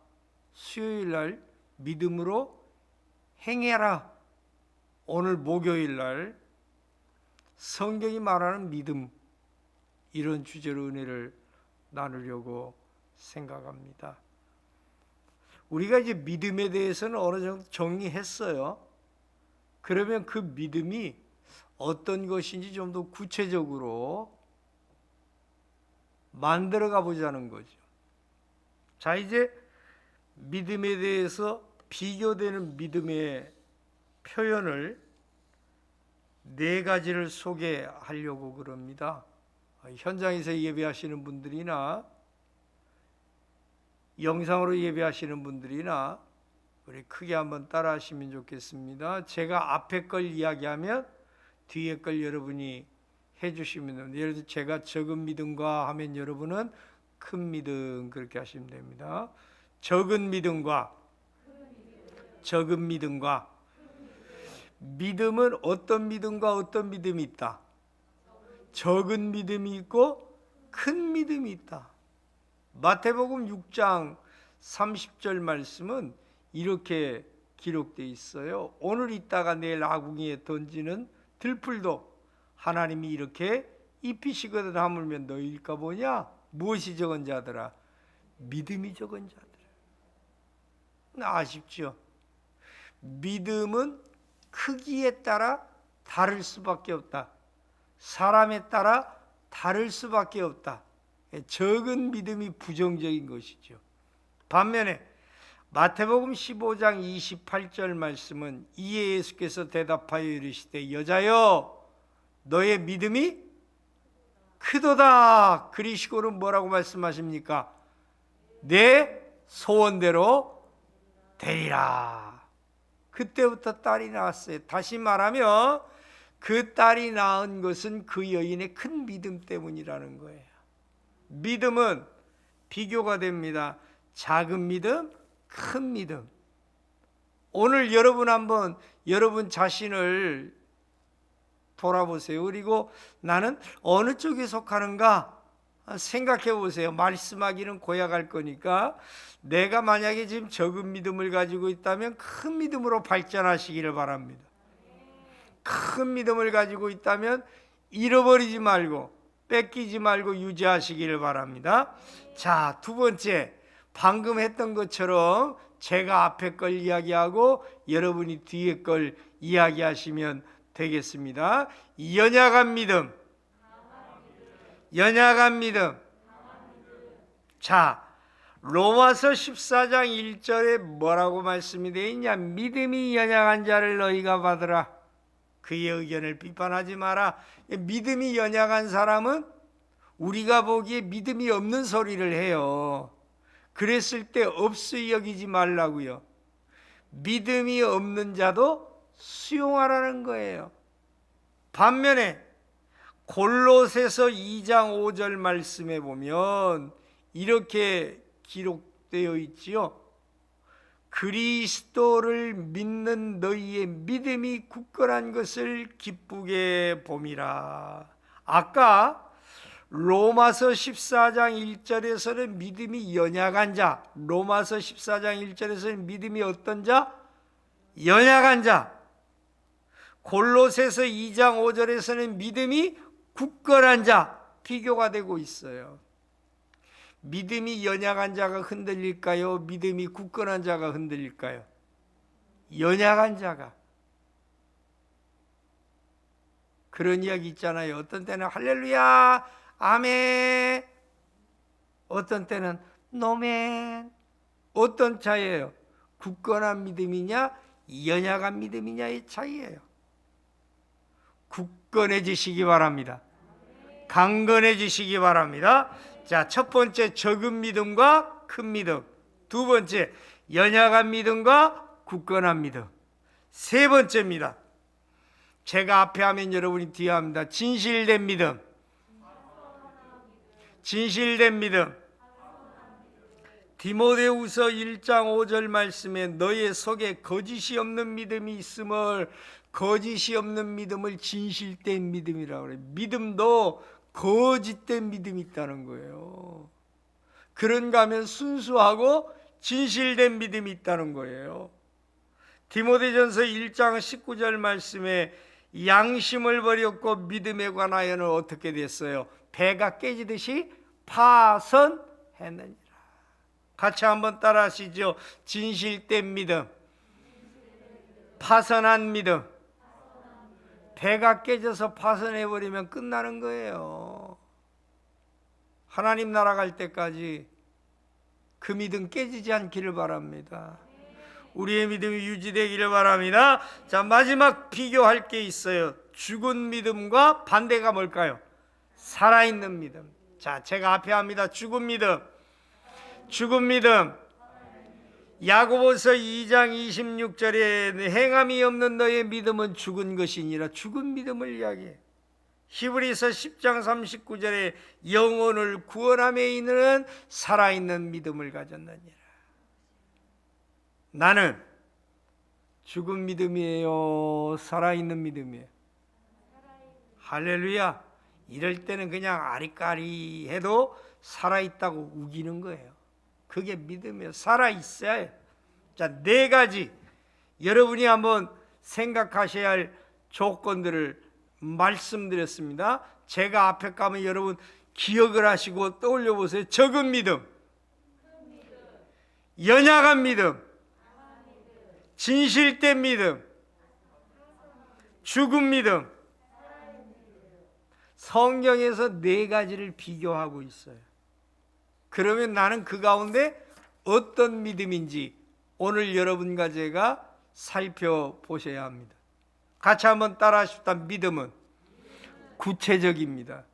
수요일 날 믿음으로 행해라. 오늘 목요일 날 성경이 말하는 믿음, 이런 주제로 은혜를 나누려고 생각합니다. 우리가 이제 믿음에 대해서는 어느 정도 정리했어요. 그러면 그 믿음이 어떤 것인지 좀 더 구체적으로 만들어가 보자는 거죠. 자, 이제 믿음에 대해서 비교되는 믿음의 표현을 4가지를 소개하려고 그럽니다. 현장에서 예배하시는 분들이나 영상으로 예배하시는 분들이나 우리 크게 한번 따라 하시면 좋겠습니다. 제가 앞에 걸 이야기하면 뒤에 걸 여러분이 해주시면 됩니다. 예를 들어 제가 적은 믿음과 하면 여러분은 큰 믿음, 그렇게 하시면 됩니다. 적은 믿음과 적은 믿음과. 믿음은 어떤 믿음과 어떤 믿음이 있다? 적은 믿음이 있고 큰 믿음이 있다. 마태복음 6장 30절 말씀은 이렇게 기록되어 있어요. 오늘 있다가 내일 아궁이에 던지는 들풀도 하나님이 이렇게 입히시거든 하물며 너희일까 보냐? 무엇이 적은 자들아? 믿음이 적은 자들아. 아쉽죠? 믿음은 크기에 따라 다를 수밖에 없다. 사람에 따라 다를 수밖에 없다. 적은 믿음이 부정적인 것이죠. 반면에 마태복음 15장 28절 말씀은 이에 예수께서 대답하여 이르시되 여자여 너의 믿음이 크도다. 그리시고는 뭐라고 말씀하십니까? 내 소원대로 되리라. 그때부터 딸이 낳았어요. 다시 말하면 그 딸이 낳은 것은 그 여인의 큰 믿음 때문이라는 거예요. 믿음은 비교가 됩니다. 작은 믿음, 큰 믿음. 오늘 여러분 한번 여러분 자신을 돌아보세요. 그리고 나는 어느 쪽에 속하는가? 생각해 보세요. 말씀하기는 고약할 거니까 내가 만약에 지금 적은 믿음을 가지고 있다면 큰 믿음으로 발전하시기를 바랍니다. 큰 믿음을 가지고 있다면 잃어버리지 말고 뺏기지 말고 유지하시기를 바랍니다. 자, 두 번째, 방금 했던 것처럼 제가 앞에 걸 이야기하고 여러분이 뒤에 걸 이야기하시면 되겠습니다. 연약한 믿음, 연약한 믿음. 자, 로마서 14장 1절에 뭐라고 말씀이 되어 있냐? 믿음이 연약한 자를 너희가 받으라. 그의 의견을 비판하지 마라. 믿음이 연약한 사람은 우리가 보기에 믿음이 없는 소리를 해요. 그랬을 때 없이 여기지 말라고요. 믿음이 없는 자도 수용하라는 거예요. 반면에 골로새서 2장 5절 말씀에 보면 이렇게 기록되어 있지요. 그리스도를 믿는 너희의 믿음이 굳건한 것을 기쁘게 봄이라. 아까 로마서 14장 1절에서는 믿음이 연약한 자, 로마서 14장 1절에서는 믿음이 어떤 자? 연약한 자. 골로새서 2장 5절에서는 믿음이 굳건한 자, 비교가 되고 있어요. 믿음이 연약한 자가 흔들릴까요? 믿음이 굳건한 자가 흔들릴까요? 연약한 자가. 그런 이야기 있잖아요. 어떤 때는 할렐루야, 아멘, 어떤 때는 노멘. 어떤 차이예요? 굳건한 믿음이냐 연약한 믿음이냐의 차이예요. 굳건해지시기 바랍니다. 강건해지시기 바랍니다. 자, 첫 번째 적은 믿음과 큰 믿음, 두 번째 연약한 믿음과 굳건한 믿음, 세 번째입니다. 제가 앞에 하면 여러분이 뒤에 합니다. 진실된 믿음. 진실된 믿음. 디모데후서 1장 5절 말씀에 너의 속에 거짓이 없는 믿음이 있음을, 거짓이 없는 믿음을 진실된 믿음이라고 그래요. 믿음도 거짓된 믿음이 있다는 거예요. 그런가 하면 순수하고 진실된 믿음이 있다는 거예요. 디모데전서 1장 19절 말씀에 양심을 버렸고 믿음에 관하여는 어떻게 됐어요? 배가 깨지듯이 파선했느니라. 같이 한번 따라 하시죠. 진실된 믿음, 파선한 믿음. 배가 깨져서 파선해버리면 끝나는 거예요. 하나님 나라 갈 때까지 그 믿음 깨지지 않기를 바랍니다. 우리의 믿음이 유지되기를 바랍니다. 자, 마지막 비교할 게 있어요. 죽은 믿음과 반대가 뭘까요? 살아있는 믿음. 자, 제가 앞에 합니다. 죽은 믿음. 죽은 믿음. 야고보서 2장 26절에 행함이 없는 너의 믿음은 죽은 것이니라. 죽은 믿음을 이야기해. 히브리서 10장 39절에 영혼을 구원함에 이르는 살아있는 믿음을 가졌느니라. 나는 죽은 믿음이에요, 살아있는 믿음이에요? 할렐루야. 이럴 때는 그냥 아리까리 해도 살아있다고 우기는 거예요. 그게 믿음이에요. 살아있어야 해요. 자, 네 가지 여러분이 한번 생각하셔야 할 조건들을 말씀드렸습니다. 제가 앞에 가면 여러분 기억을 하시고 떠올려 보세요. 적은 믿음, 연약한 믿음, 진실된 믿음, 죽은 믿음. 성경에서 네 가지를 비교하고 있어요. 그러면 나는 그 가운데 어떤 믿음인지 오늘 여러분과 제가 살펴보셔야 합니다. 같이 한번 따라 하십시다. 믿음은 구체적입니다.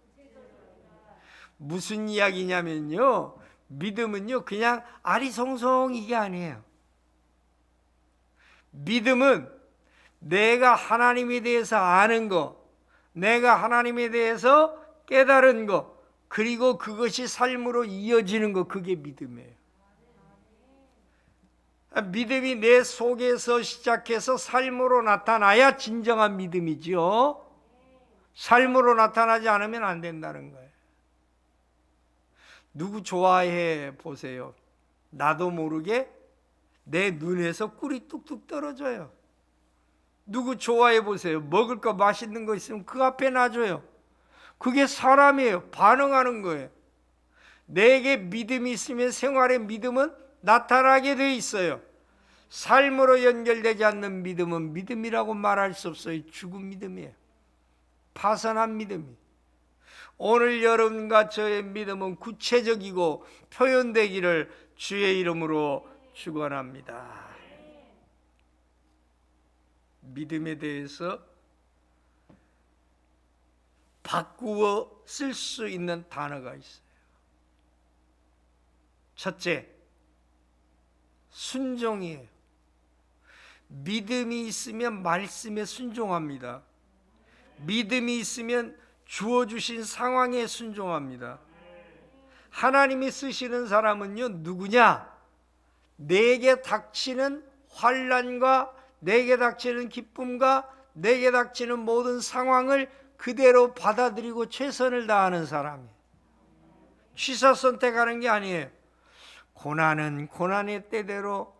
무슨 이야기냐면요, 믿음은요 그냥 아리송송 이게 아니에요. 믿음은 내가 하나님에 대해서 아는 거, 내가 하나님에 대해서 깨달은 거, 그리고 그것이 삶으로 이어지는 거, 그게 믿음이에요. 믿음이 내 속에서 시작해서 삶으로 나타나야 진정한 믿음이죠. 삶으로 나타나지 않으면 안 된다는 거예요. 누구 좋아해 보세요. 나도 모르게 내 눈에서 꿀이 뚝뚝 떨어져요. 누구 좋아해 보세요. 먹을 거 맛있는 거 있으면 그 앞에 놔줘요. 그게 사람이에요. 반응하는 거예요. 내게 믿음이 있으면 생활의 믿음은 나타나게 돼 있어요. 삶으로 연결되지 않는 믿음은 믿음이라고 말할 수 없어요. 죽은 믿음이에요. 파산한 믿음이. 오늘 여러분과 저의 믿음은 구체적이고 표현되기를 주의 이름으로 축원합니다. 믿음에 대해서 바꾸어 쓸 수 있는 단어가 있어요. 첫째, 순종이에요. 믿음이 있으면 말씀에 순종합니다. 믿음이 있으면 주어주신 상황에 순종합니다. 하나님이 쓰시는 사람은요, 누구냐? 내게 닥치는 환난과 내게 닥치는 기쁨과 내게 닥치는 모든 상황을 그대로 받아들이고 최선을 다하는 사람이에요. 취사 선택하는 게 아니에요. 고난은 고난의 때대로,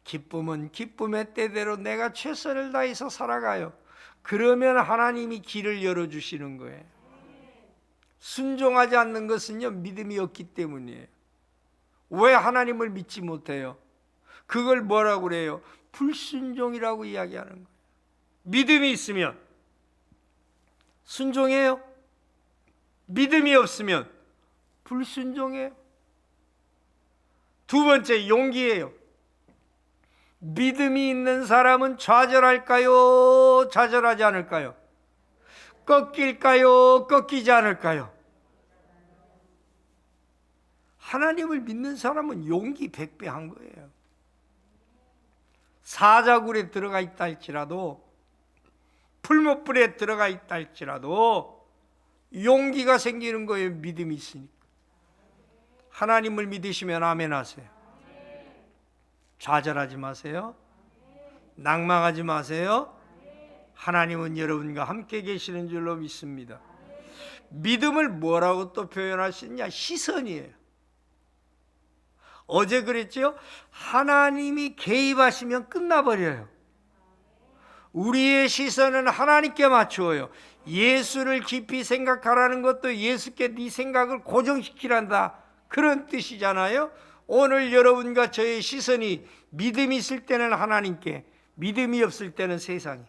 기쁨은 기쁨의 때대로 내가 최선을 다해서 살아가요. 그러면 하나님이 길을 열어주시는 거예요. 순종하지 않는 것은요, 믿음이 없기 때문이에요. 왜 하나님을 믿지 못해요? 그걸 뭐라고 그래요? 불순종이라고 이야기하는 거예요. 믿음이 있으면 순종해요. 믿음이 없으면 불순종해요. 두 번째, 용기예요. 믿음이 있는 사람은 좌절할까요? 좌절하지 않을까요? 꺾일까요? 꺾이지 않을까요? 하나님을 믿는 사람은 용기 100배 한 거예요. 사자굴에 들어가 있다 할지라도, 풀무불에 들어가 있다 할지라도 용기가 생기는 거예요. 믿음이 있으니까. 하나님을 믿으시면 아멘 하세요. 좌절하지 마세요. 낭망하지 마세요. 하나님은 여러분과 함께 계시는 줄로 믿습니다. 믿음을 뭐라고 또 표현할 수 있냐? 시선이에요. 어제 그랬죠? 하나님이 개입하시면 끝나버려요. 우리의 시선은 하나님께 맞추어요. 예수를 깊이 생각하라는 것도 예수께 네 생각을 고정시키란다, 그런 뜻이잖아요. 오늘 여러분과 저의 시선이 믿음이 있을 때는 하나님께, 믿음이 없을 때는 세상에,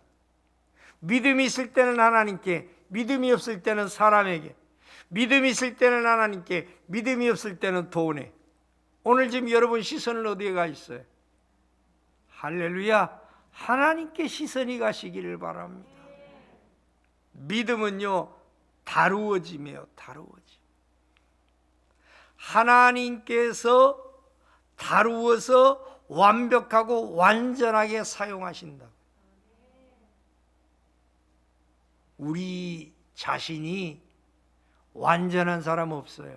믿음이 있을 때는 하나님께, 믿음이 없을 때는 사람에게, 믿음이 있을 때는 하나님께, 믿음이 없을 때는 돈에. 오늘 지금 여러분 시선은 어디에 가 있어요? 할렐루야. 하나님께 시선이 가시기를 바랍니다. 믿음은요, 다루어짐이에요. 다루어짐. 하나님께서 다루어서 완벽하고 완전하게 사용하신다. 우리 자신이 완전한 사람 없어요.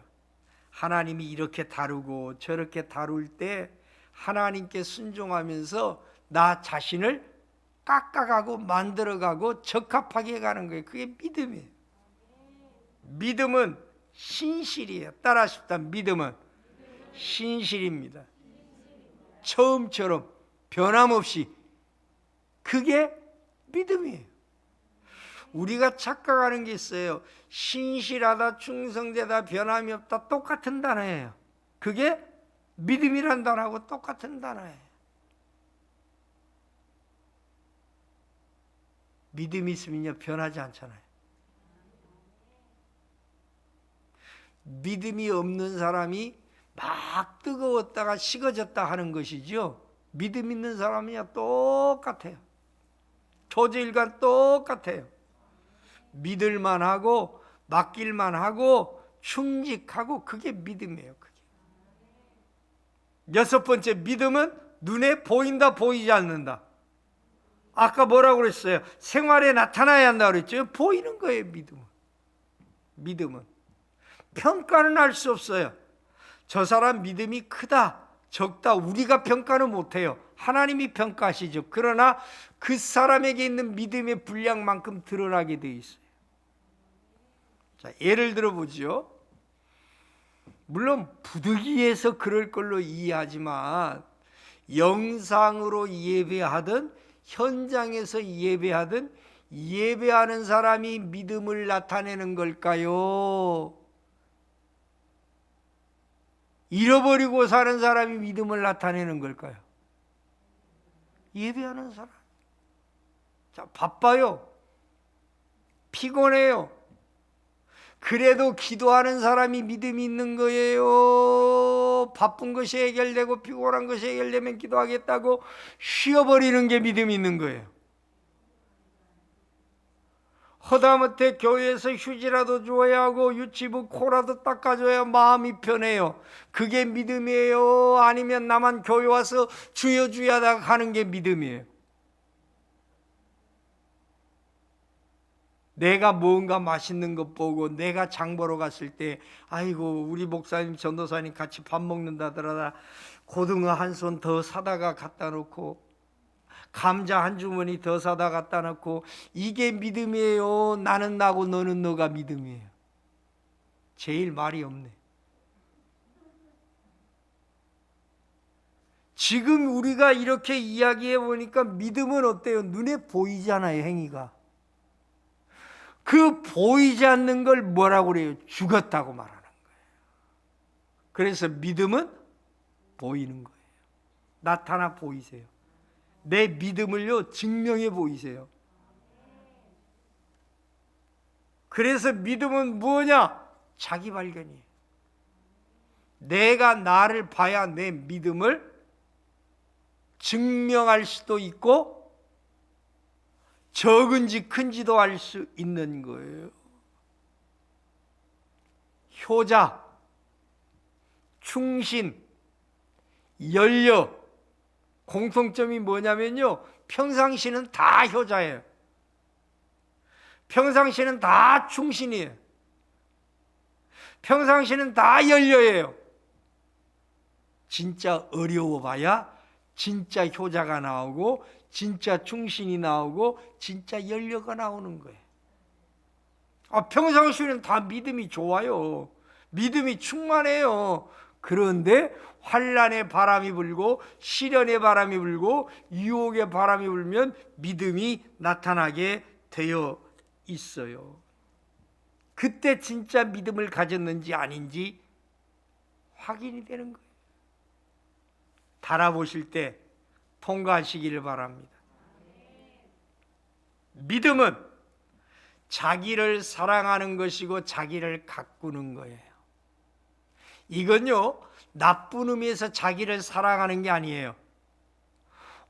하나님이 이렇게 다루고 저렇게 다룰 때 하나님께 순종하면서 나 자신을 깎아가고 만들어가고 적합하게 가는 거예요. 그게 믿음이에요. 믿음은 신실이에요. 따라하십시다. 믿음은 신실입니다. 처음처럼 변함없이. 그게 믿음이에요. 우리가 착각하는 게 있어요. 신실하다, 충성되다, 변함이 없다, 똑같은 단어예요. 그게 믿음이란 단어하고 똑같은 단어예요. 믿음이 있으면요, 변하지 않잖아요. 믿음이 없는 사람이 막 뜨거웠다가 식어졌다 하는 것이죠. 믿음 있는 사람이야 똑같아요. 조제일관 똑같아요. 믿을만 하고 맡길만 하고 충직하고, 그게 믿음이에요. 그게. 여섯 번째, 믿음은 눈에 보인다 보이지 않는다. 아까 뭐라고 그랬어요? 생활에 나타나야 한다 그랬죠. 보이는 거예요. 믿음은 평가는 할 수 없어요. 저 사람 믿음이 크다 적다 우리가 평가는 못해요. 하나님이 평가하시죠. 그러나 그 사람에게 있는 믿음의 분량만큼 드러나게 되어 있어요. 자, 예를 들어 보죠. 물론 부득이해서 그럴 걸로 이해하지만 영상으로 예배하든 현장에서 예배하든 예배하는 사람이 믿음을 나타내는 걸까요? 잃어버리고 사는 사람이 믿음을 나타내는 걸까요? 예배하는 사람. 자, 바빠요. 피곤해요. 그래도 기도하는 사람이 믿음이 있는 거예요. 바쁜 것이 해결되고 피곤한 것이 해결되면 기도하겠다고 쉬어버리는 게 믿음이 있는 거예요. 허다못해 교회에서 휴지라도 줘야 하고 유치부 코라도 닦아줘야 마음이 편해요. 그게 믿음이에요? 아니면 나만 교회 와서 주여 주여 하다가 가는 게 믿음이에요? 내가 뭔가 맛있는 것 보고 내가 장 보러 갔을 때 아이고 우리 목사님 전도사님 같이 밥 먹는다더라 고등어 한 손 더 사다가 갖다 놓고 감자 한 주머니 더 사다 갖다 놓고 이게 믿음이에요? 나는 나고 너는 너가 믿음이에요? 제일 말이 없네. 지금 우리가 이렇게 이야기해 보니까 믿음은 어때요? 눈에 보이잖아요, 행위가. 그 보이지 않는 걸 뭐라고 그래요? 죽었다고 말하는 거예요. 그래서 믿음은 보이는 거예요. 나타나 보이세요. 내 믿음을요 증명해 보이세요. 그래서 믿음은 뭐냐? 자기 발견이에요. 내가 나를 봐야 내 믿음을 증명할 수도 있고 적은지 큰지도 알 수 있는 거예요. 효자, 충신, 연려 공통점이 뭐냐면요 평상시는 다 효자예요. 평상시는 다 충신이에요. 평상시는 다 연려예요. 진짜 어려워봐야 진짜 효자가 나오고 진짜 충신이 나오고 진짜 연려가 나오는 거예요. 평상시에는 다 믿음이 좋아요. 믿음이 충만해요. 그런데 환난의 바람이 불고 시련의 바람이 불고 유혹의 바람이 불면 믿음이 나타나게 되어 있어요. 그때 진짜 믿음을 가졌는지 아닌지 확인이 되는 거예요. 달아보실 때 통과하시기를 바랍니다. 믿음은 자기를 사랑하는 것이고 자기를 가꾸는 거예요. 이건요 나쁜 의미에서 자기를 사랑하는 게 아니에요.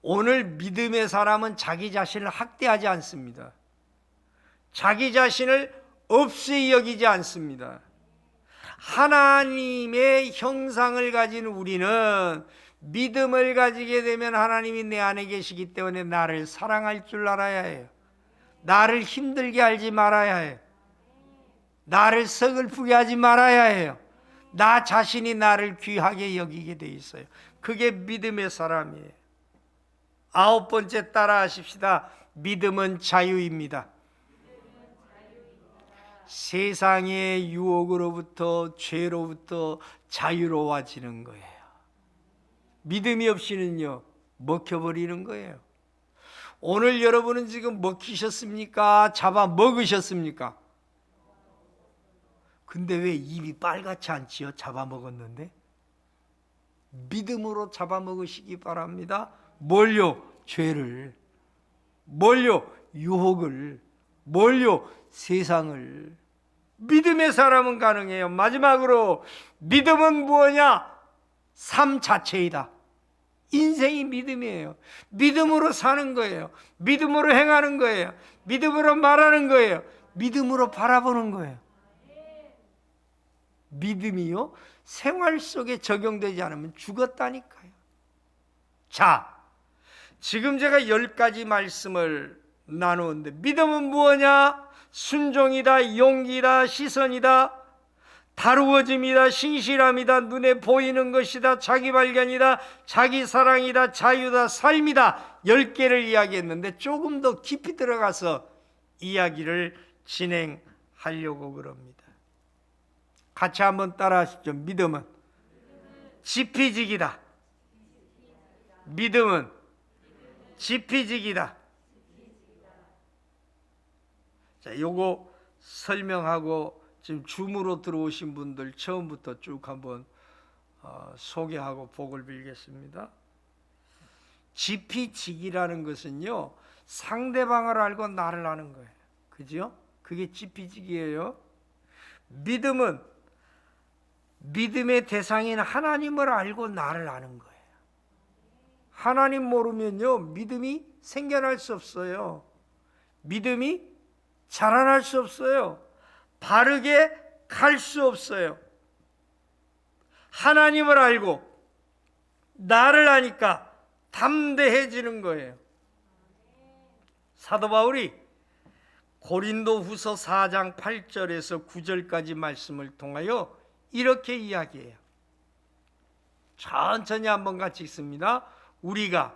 오늘 믿음의 사람은 자기 자신을 학대하지 않습니다. 자기 자신을 없이 여기지 않습니다. 하나님의 형상을 가진 우리는 믿음을 가지게 되면 하나님이 내 안에 계시기 때문에 나를 사랑할 줄 알아야 해요. 나를 힘들게 하지 말아야 해요. 나를 서글프게 하지 말아야 해요. 나 자신이 나를 귀하게 여기게 돼 있어요. 그게 믿음의 사람이에요. 9번째 따라 하십시다. 믿음은 자유입니다. 세상의 유혹으로부터 죄로부터 자유로워지는 거예요. 믿음이 없이는요 먹혀버리는 거예요. 오늘 여러분은 지금 먹히셨습니까? 잡아먹으셨습니까? 근데 왜 입이 빨갛지 않지요? 잡아먹었는데? 믿음으로 잡아먹으시기 바랍니다. 뭘요? 죄를. 뭘요? 유혹을. 뭘요? 세상을. 믿음의 사람은 가능해요. 마지막으로 믿음은 뭐냐? 삶 자체이다. 인생이 믿음이에요. 믿음으로 사는 거예요. 믿음으로 행하는 거예요. 믿음으로 말하는 거예요. 믿음으로 바라보는 거예요. 믿음이요 생활 속에 적용되지 않으면 죽었다니까요. 자, 지금 제가 10가지 말씀을 나누었는데 믿음은 무엇이냐? 순종이다, 용기다, 시선이다, 다루어짐이다, 신실함이다, 눈에 보이는 것이다, 자기 발견이다, 자기 사랑이다, 자유다, 삶이다. 10개를 이야기했는데 조금 더 깊이 들어가서 이야기를 진행하려고 그럽니다. 같이 한번 따라 하십시오. 믿음은 지피지기다. 믿음은 지피지기다. 자, 요거 설명하고 지금 줌으로 들어오신 분들 처음부터 쭉 한번 소개하고 복을 빌겠습니다. 지피지기라는 것은요, 상대방을 알고 나를 아는 거예요. 그죠? 그게 지피지기예요. 믿음은 믿음의 대상인 하나님을 알고 나를 아는 거예요. 하나님 모르면요, 믿음이 생겨날 수 없어요. 믿음이 자라날 수 없어요. 바르게 갈 수 없어요. 하나님을 알고 나를 아니까 담대해지는 거예요. 사도 바울이 고린도후서 4장 8절에서 9절까지 말씀을 통하여 이렇게 이야기해요. 천천히 한번 같이 읽습니다. 우리가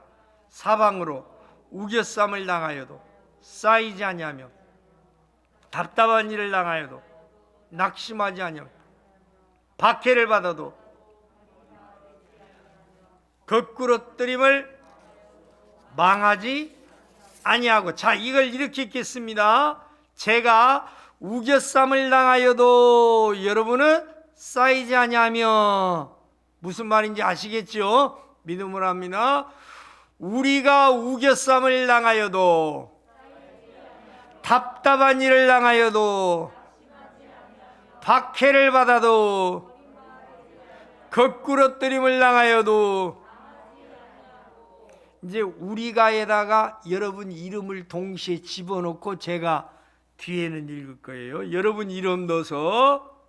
사방으로 우겨쌈을 당하여도 쌓이지 아니하며 답답한 일을 당하여도 낙심하지 아니하며 박해를 받아도 거꾸러뜨림을 망하지 아니하고. 자, 이걸 이렇게 읽겠습니다. 제가 우겨쌈을 당하여도 여러분은 쌓이지 아니하며, 무슨 말인지 아시겠죠? 믿음으로 합니다. 우리가 우겨쌈을 당하여도 답답한 일을 당하여도 박해를 받아도 거꾸러뜨림을 당하여도. 이제 우리가에다가 여러분 이름을 동시에 집어넣고 제가 뒤에는 읽을 거예요. 여러분 이름 넣어서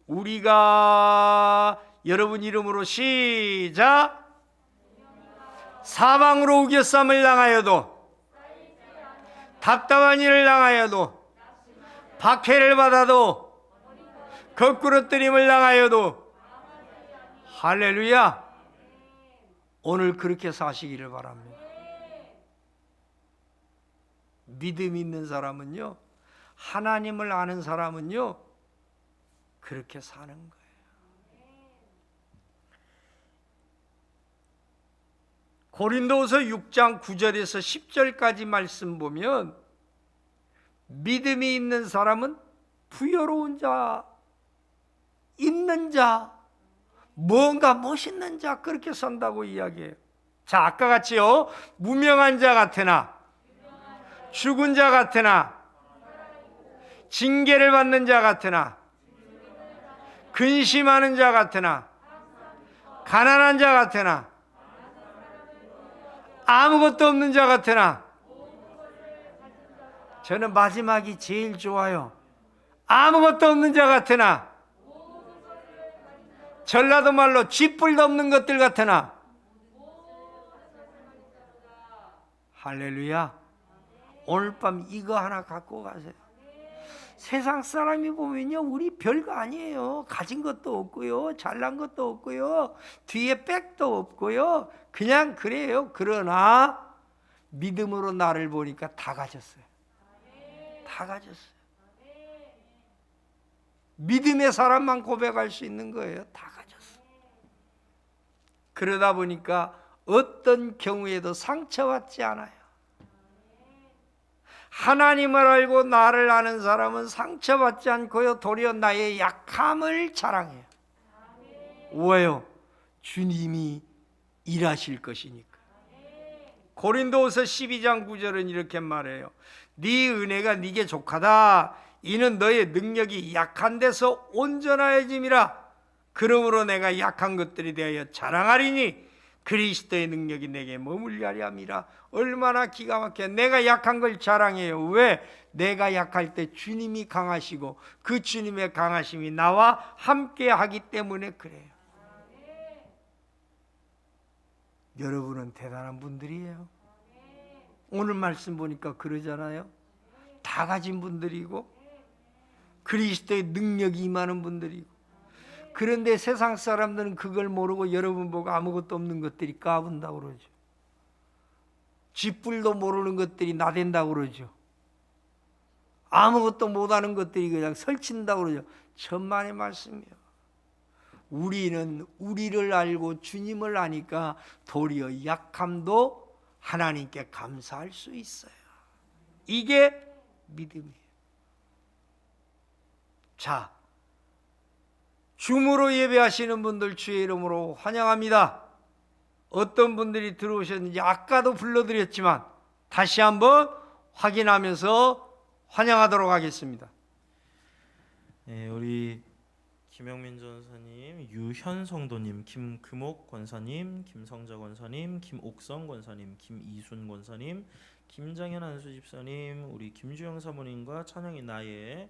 우리가 여러분 이름으로 시작. 사방으로 우겨쌈을 당하여도 답답한 일을 당하여도 박해를 받아도 거꾸러뜨림을 당하여도. 할렐루야. 오늘 그렇게 사시기를 바랍니다. 믿음 있는 사람은요, 하나님을 아는 사람은요, 그렇게 사는 거예요. 고린도후서 6장 9절에서 10절까지 말씀 보면 믿음이 있는 사람은 부여로운 자, 있는 자, 뭔가 멋있는 자, 그렇게 산다고 이야기해요. 자, 아까 같이요, 무명한 자 같으나 죽은 자 같으나 징계를 받는 자 같으나 근심하는 자 같으나 가난한 자 같으나 아무것도 없는 자 같으나. 저는 마지막이 제일 좋아요. 아무것도 없는 자 같으나, 전라도 말로 쥐뿔도 없는 것들 같으나. 할렐루야. 오늘 밤 이거 하나 갖고 가세요. 세상 사람이 보면요, 우리 별거 아니에요. 가진 것도 없고요, 잘난 것도 없고요, 뒤에 백도 없고요, 그냥 그래요. 그러나 믿음으로 나를 보니까 다 가졌어요. 다 가졌어요. 믿음의 사람만 고백할 수 있는 거예요. 다 가졌어요. 그러다 보니까 어떤 경우에도 상처받지 않아요. 하나님을 알고 나를 아는 사람은 상처받지 않고요, 도리어 나의 약함을 자랑해요. 왜요? 주님이 일하실 것이니까. 고린도후서 12장 9절은 이렇게 말해요. 네 은혜가 네게 족하다. 이는 너의 능력이 약한 데서 온전하여짐이라. 그러므로 내가 약한 것들이 대하여 자랑하리니 그리스도의 능력이 내게 머물게 하려 함이라. 얼마나 기가 막혀. 내가 약한 걸 자랑해요. 왜? 내가 약할 때 주님이 강하시고 그 주님의 강하심이 나와 함께 하기 때문에 그래요. 여러분은 대단한 분들이에요. 오늘 말씀 보니까 그러잖아요. 다 가진 분들이고 그리스도의 능력이 임하는 분들이고. 그런데 세상 사람들은 그걸 모르고 여러분 보고 아무것도 없는 것들이 까분다고 그러죠. 쥐뿔도 모르는 것들이 나댄다고 그러죠. 아무것도 못하는 것들이 그냥 설친다고 그러죠. 천만의 말씀이요. 우리는 우리를 알고 주님을 아니까 도리어 약함도 하나님께 감사할 수 있어요. 이게 믿음이에요. 자, 줌으로 예배하시는 분들 주의 이름으로 환영합니다. 어떤 분들이 들어오셨는지 아까도 불러드렸지만 다시 한번 확인하면서 환영하도록 하겠습니다. 네, 우리 김영민 전사님, 유현 성도님, 김금옥 권사님, 김성자 권사님, 김옥성 권사님, 김이순 권사님, 김장현 안수 집사님, 우리 김주영 사모님과 찬양이 나의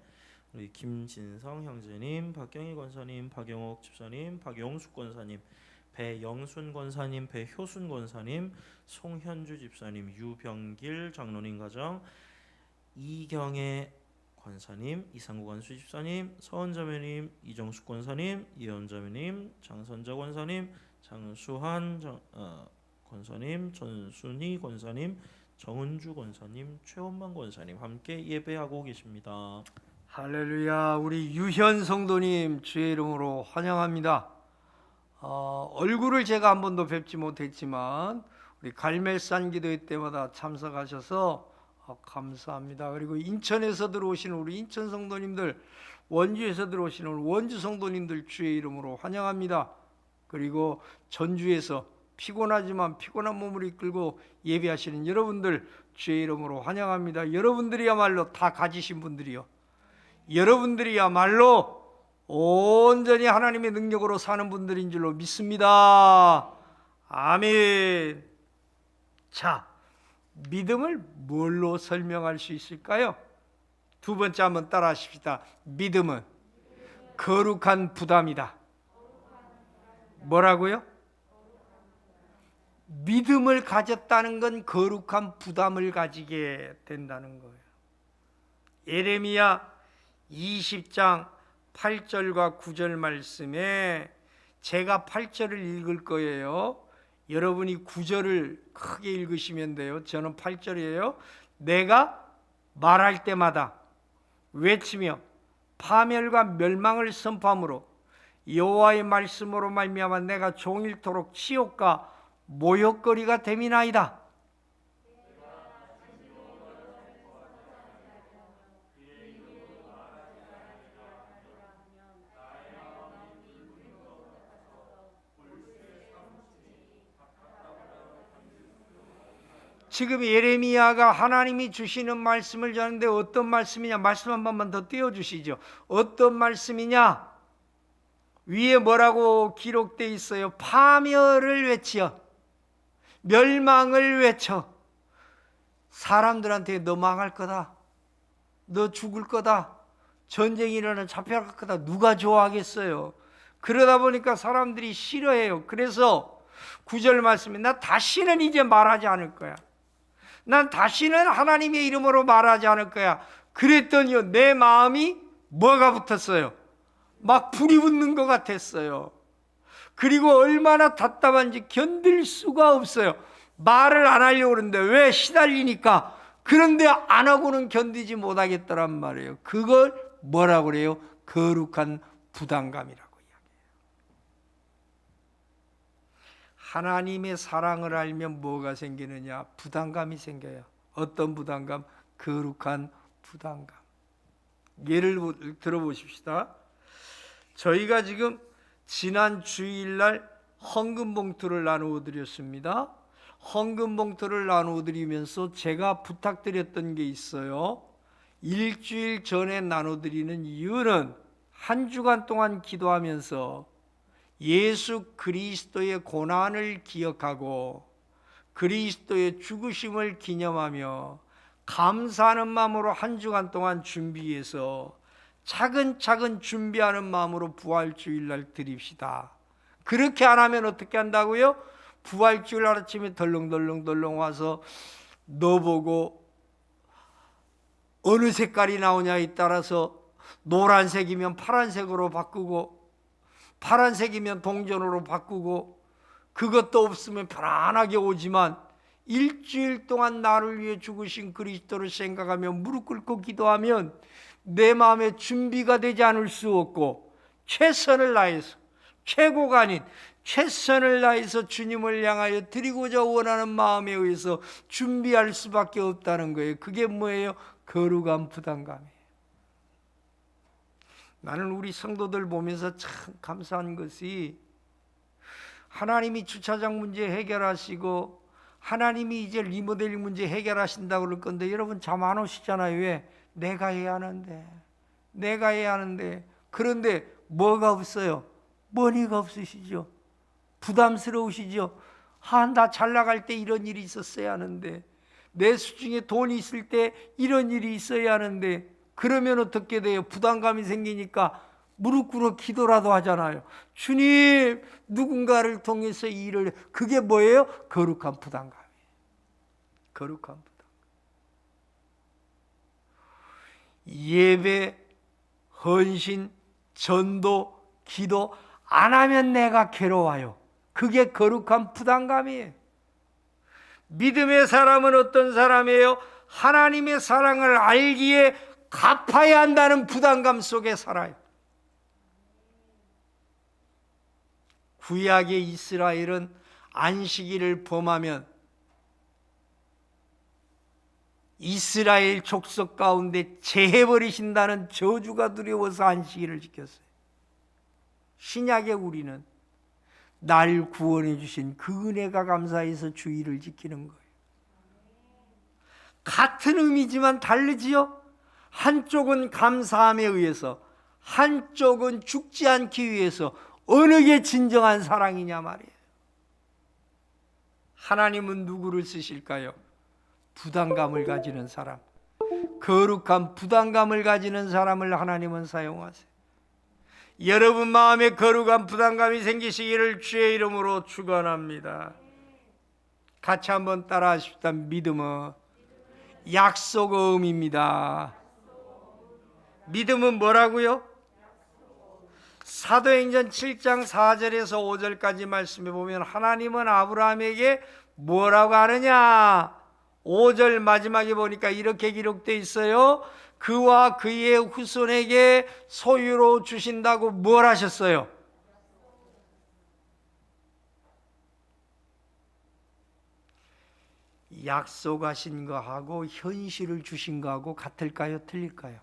우리 김진성 형제님, 박경희 권사님, 박영옥 집사님, 박용숙 권사님, 배영순 권사님, 배효순 권사님, 송현주 집사님, 유병길 장로님 가정, 이경애 권사님, 이상구 권수 집사님, 서원자매님, 이정숙 권사님, 이현자매님, 장선자 권사님, 장수한 권사님, 전순희 권사님, 정은주 권사님, 최원만 권사님 함께 예배하고 계십니다. 할렐루야. 우리 유현 성도님 주의 이름으로 환영합니다. 얼굴을 제가 한 번도 뵙지 못했지만 우리 갈멜산 기도회 때마다 참석하셔서 감사합니다. 그리고 인천에서 들어오시는 우리 인천 성도님들, 원주에서 들어오시는 우리 원주 성도님들 주의 이름으로 환영합니다. 그리고 전주에서 피곤하지만 피곤한 몸을 이끌고 예배하시는 여러분들 주의 이름으로 환영합니다. 여러분들이야말로 다 가지신 분들이요, 여러분들이야말로 온전히 하나님의 능력으로 사는 분들인 줄로 믿습니다. 아멘. 자, 믿음을 뭘로 설명할 수 있을까요? 두 번째 한번 따라 하십시다. 믿음은 거룩한 부담이다. 뭐라고요? 믿음을 가졌다는 건 거룩한 부담을 가지게 된다는 거예요. 예레미야 20장 8절과 9절 말씀에 제가 8절을 읽을 거예요. 여러분이 9절을 크게 읽으시면 돼요. 저는 8절이에요. 내가 말할 때마다 외치며 파멸과 멸망을 선포함으로 여호와의 말씀으로 말미암아 내가 종일토록 치욕과 모욕거리가 됨이나이다. 지금 예레미야가 하나님이 주시는 말씀을 전하는데 어떤 말씀이냐? 말씀 한 번만 더 띄워주시죠. 어떤 말씀이냐? 위에 뭐라고 기록되어 있어요? 파멸을 외치어, 멸망을 외쳐. 사람들한테 너 망할 거다, 너 죽을 거다, 전쟁이 일어나 잡혀갈 거다, 누가 좋아하겠어요? 그러다 보니까 사람들이 싫어해요. 그래서 9절 말씀에 나 다시는 이제 말하지 않을 거야, 난 다시는 하나님의 이름으로 말하지 않을 거야. 그랬더니요, 내 마음이 뭐가 붙었어요? 막 불이 붙는 것 같았어요. 그리고 얼마나 답답한지 견딜 수가 없어요. 말을 안 하려고 그러는데 왜? 시달리니까. 그런데 안 하고는 견디지 못하겠더란 말이에요. 그걸 뭐라고 그래요? 거룩한 부담감이라고 이야기해요. 하나님의 사랑을 알면 뭐가 생기느냐? 부담감이 생겨요. 어떤 부담감? 거룩한 부담감. 예를 들어보십시다. 저희가 지금 지난 주일날 헌금 봉투를 나누어 드렸습니다. 헌금 봉투를 나누어 드리면서 제가 부탁드렸던 게 있어요. 일주일 전에 나눠 드리는 이유는 한 주간 동안 기도하면서 예수 그리스도의 고난을 기억하고 그리스도의 죽으심을 기념하며 감사하는 마음으로 한 주간 동안 준비해서 차근차근 준비하는 마음으로 부활주일날 드립시다. 그렇게 안 하면 어떻게 한다고요? 부활주일날 아침에 덜렁덜렁 와서 너 보고 어느 색깔이 나오냐에 따라서 노란색이면 파란색으로 바꾸고 파란색이면 동전으로 바꾸고 그것도 없으면 편안하게 오지만 일주일 동안 나를 위해 죽으신 그리스도를 생각하며 무릎 꿇고 기도하면 내 마음에 준비가 되지 않을 수 없고 최선을 다해서, 최고가 아닌 최선을 다해서 주님을 향하여 드리고자 원하는 마음에 의해서 준비할 수밖에 없다는 거예요. 그게 뭐예요? 거룩한 부담감이에요. 나는 우리 성도들 보면서 참 감사한 것이, 하나님이 주차장 문제 해결하시고 하나님이 이제 리모델링 문제 해결하신다고 그럴 건데 여러분 잠 안 오시잖아요. 왜? 내가 해야 하는데, 내가 해야 하는데. 그런데 뭐가 없어요? 머니가 없으시죠? 부담스러우시죠? 나 잘 나갈 때 이런 일이 있었어야 하는데, 내 수중에 돈이 있을 때 이런 일이 있어야 하는데. 그러면 어떻게 돼요? 부담감이 생기니까 무릎 꿇어 기도라도 하잖아요. 주님, 누군가를 통해서 이 일을. 그게 뭐예요? 거룩한 부담감이에요. 거룩한 부담감. 예배, 헌신, 전도, 기도 안 하면 내가 괴로워요. 그게 거룩한 부담감이에요. 믿음의 사람은 어떤 사람이에요? 하나님의 사랑을 알기에 갚아야 한다는 부담감 속에 살아요. 구약의 이스라엘은 안식일을 범하면 이스라엘 족속 가운데 제해버리신다는 저주가 두려워서 안식일을 지켰어요. 신약의 우리는 날 구원해 주신 그 은혜가 감사해서 주일을 지키는 거예요. 같은 의미지만 다르지요? 한쪽은 감사함에 의해서, 한쪽은 죽지 않기 위해서. 어느 게 진정한 사랑이냐 말이에요. 하나님은 누구를 쓰실까요? 부담감을 가지는 사람, 거룩한 부담감을 가지는 사람을 하나님은 사용하세요. 여러분 마음에 거룩한 부담감이 생기시기를 주의 이름으로 축원합니다. 같이 한번 따라 하십시다. 믿음은 약속음입니다. 믿음은 뭐라고요? 사도행전 7장 4절에서 5절까지 말씀해 보면 하나님은 아브라함에게 뭐라고 하느냐? 5절 마지막에 보니까 이렇게 기록되어 있어요. 그와 그의 후손에게 소유로 주신다고 뭘 하셨어요? 약속하신 거하고 현실을 주신 거하고 같을까요? 틀릴까요?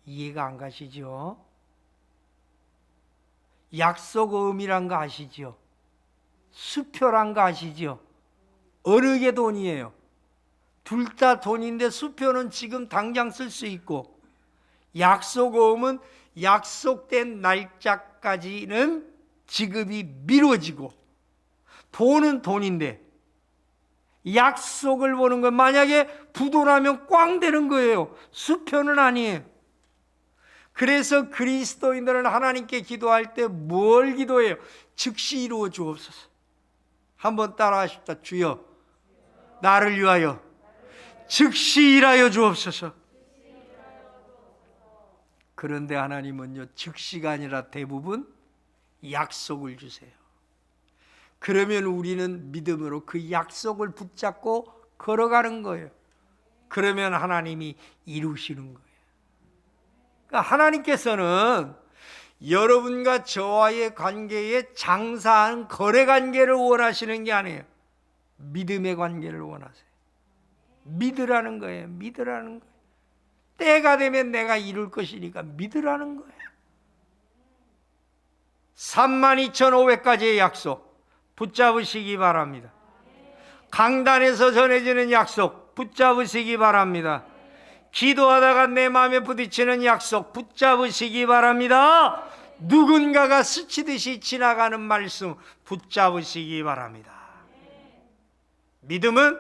이해가 안 가시죠? 약속음이란 거 아시죠? 수표란 거 아시죠? 어느 게 돈이에요? 둘 다 돈인데 수표는 지금 당장 쓸 수 있고, 약속음은 약속된 날짜까지는 지급이 미뤄지고, 돈은 돈인데 약속을 보는 건 만약에 부도나면 꽝 되는 거예요. 수표는 아니에요. 그래서 그리스도인들은 하나님께 기도할 때 뭘 기도해요? 즉시 이루어 주옵소서. 한번 따라 하십시다. 주여, 나를 위하여 즉시 일하여 주옵소서. 그런데 하나님은요, 즉시가 아니라 대부분 약속을 주세요. 그러면 우리는 믿음으로 그 약속을 붙잡고 걸어가는 거예요. 그러면 하나님이 이루시는 거예요. 그러니까 하나님께서는 여러분과 저와의 관계에 장사하는 거래 관계를 원하시는 게 아니에요. 믿음의 관계를 원하세요. 믿으라는 거예요. 믿으라는 거예요. 때가 되면 내가 이룰 것이니까 믿으라는 거예요. 32,500가지의 약속 붙잡으시기 바랍니다. 강단에서 전해지는 약속 붙잡으시기 바랍니다. 기도하다가 내 마음에 부딪히는 약속 붙잡으시기 바랍니다. 누군가가 스치듯이 지나가는 말씀 붙잡으시기 바랍니다. 믿음은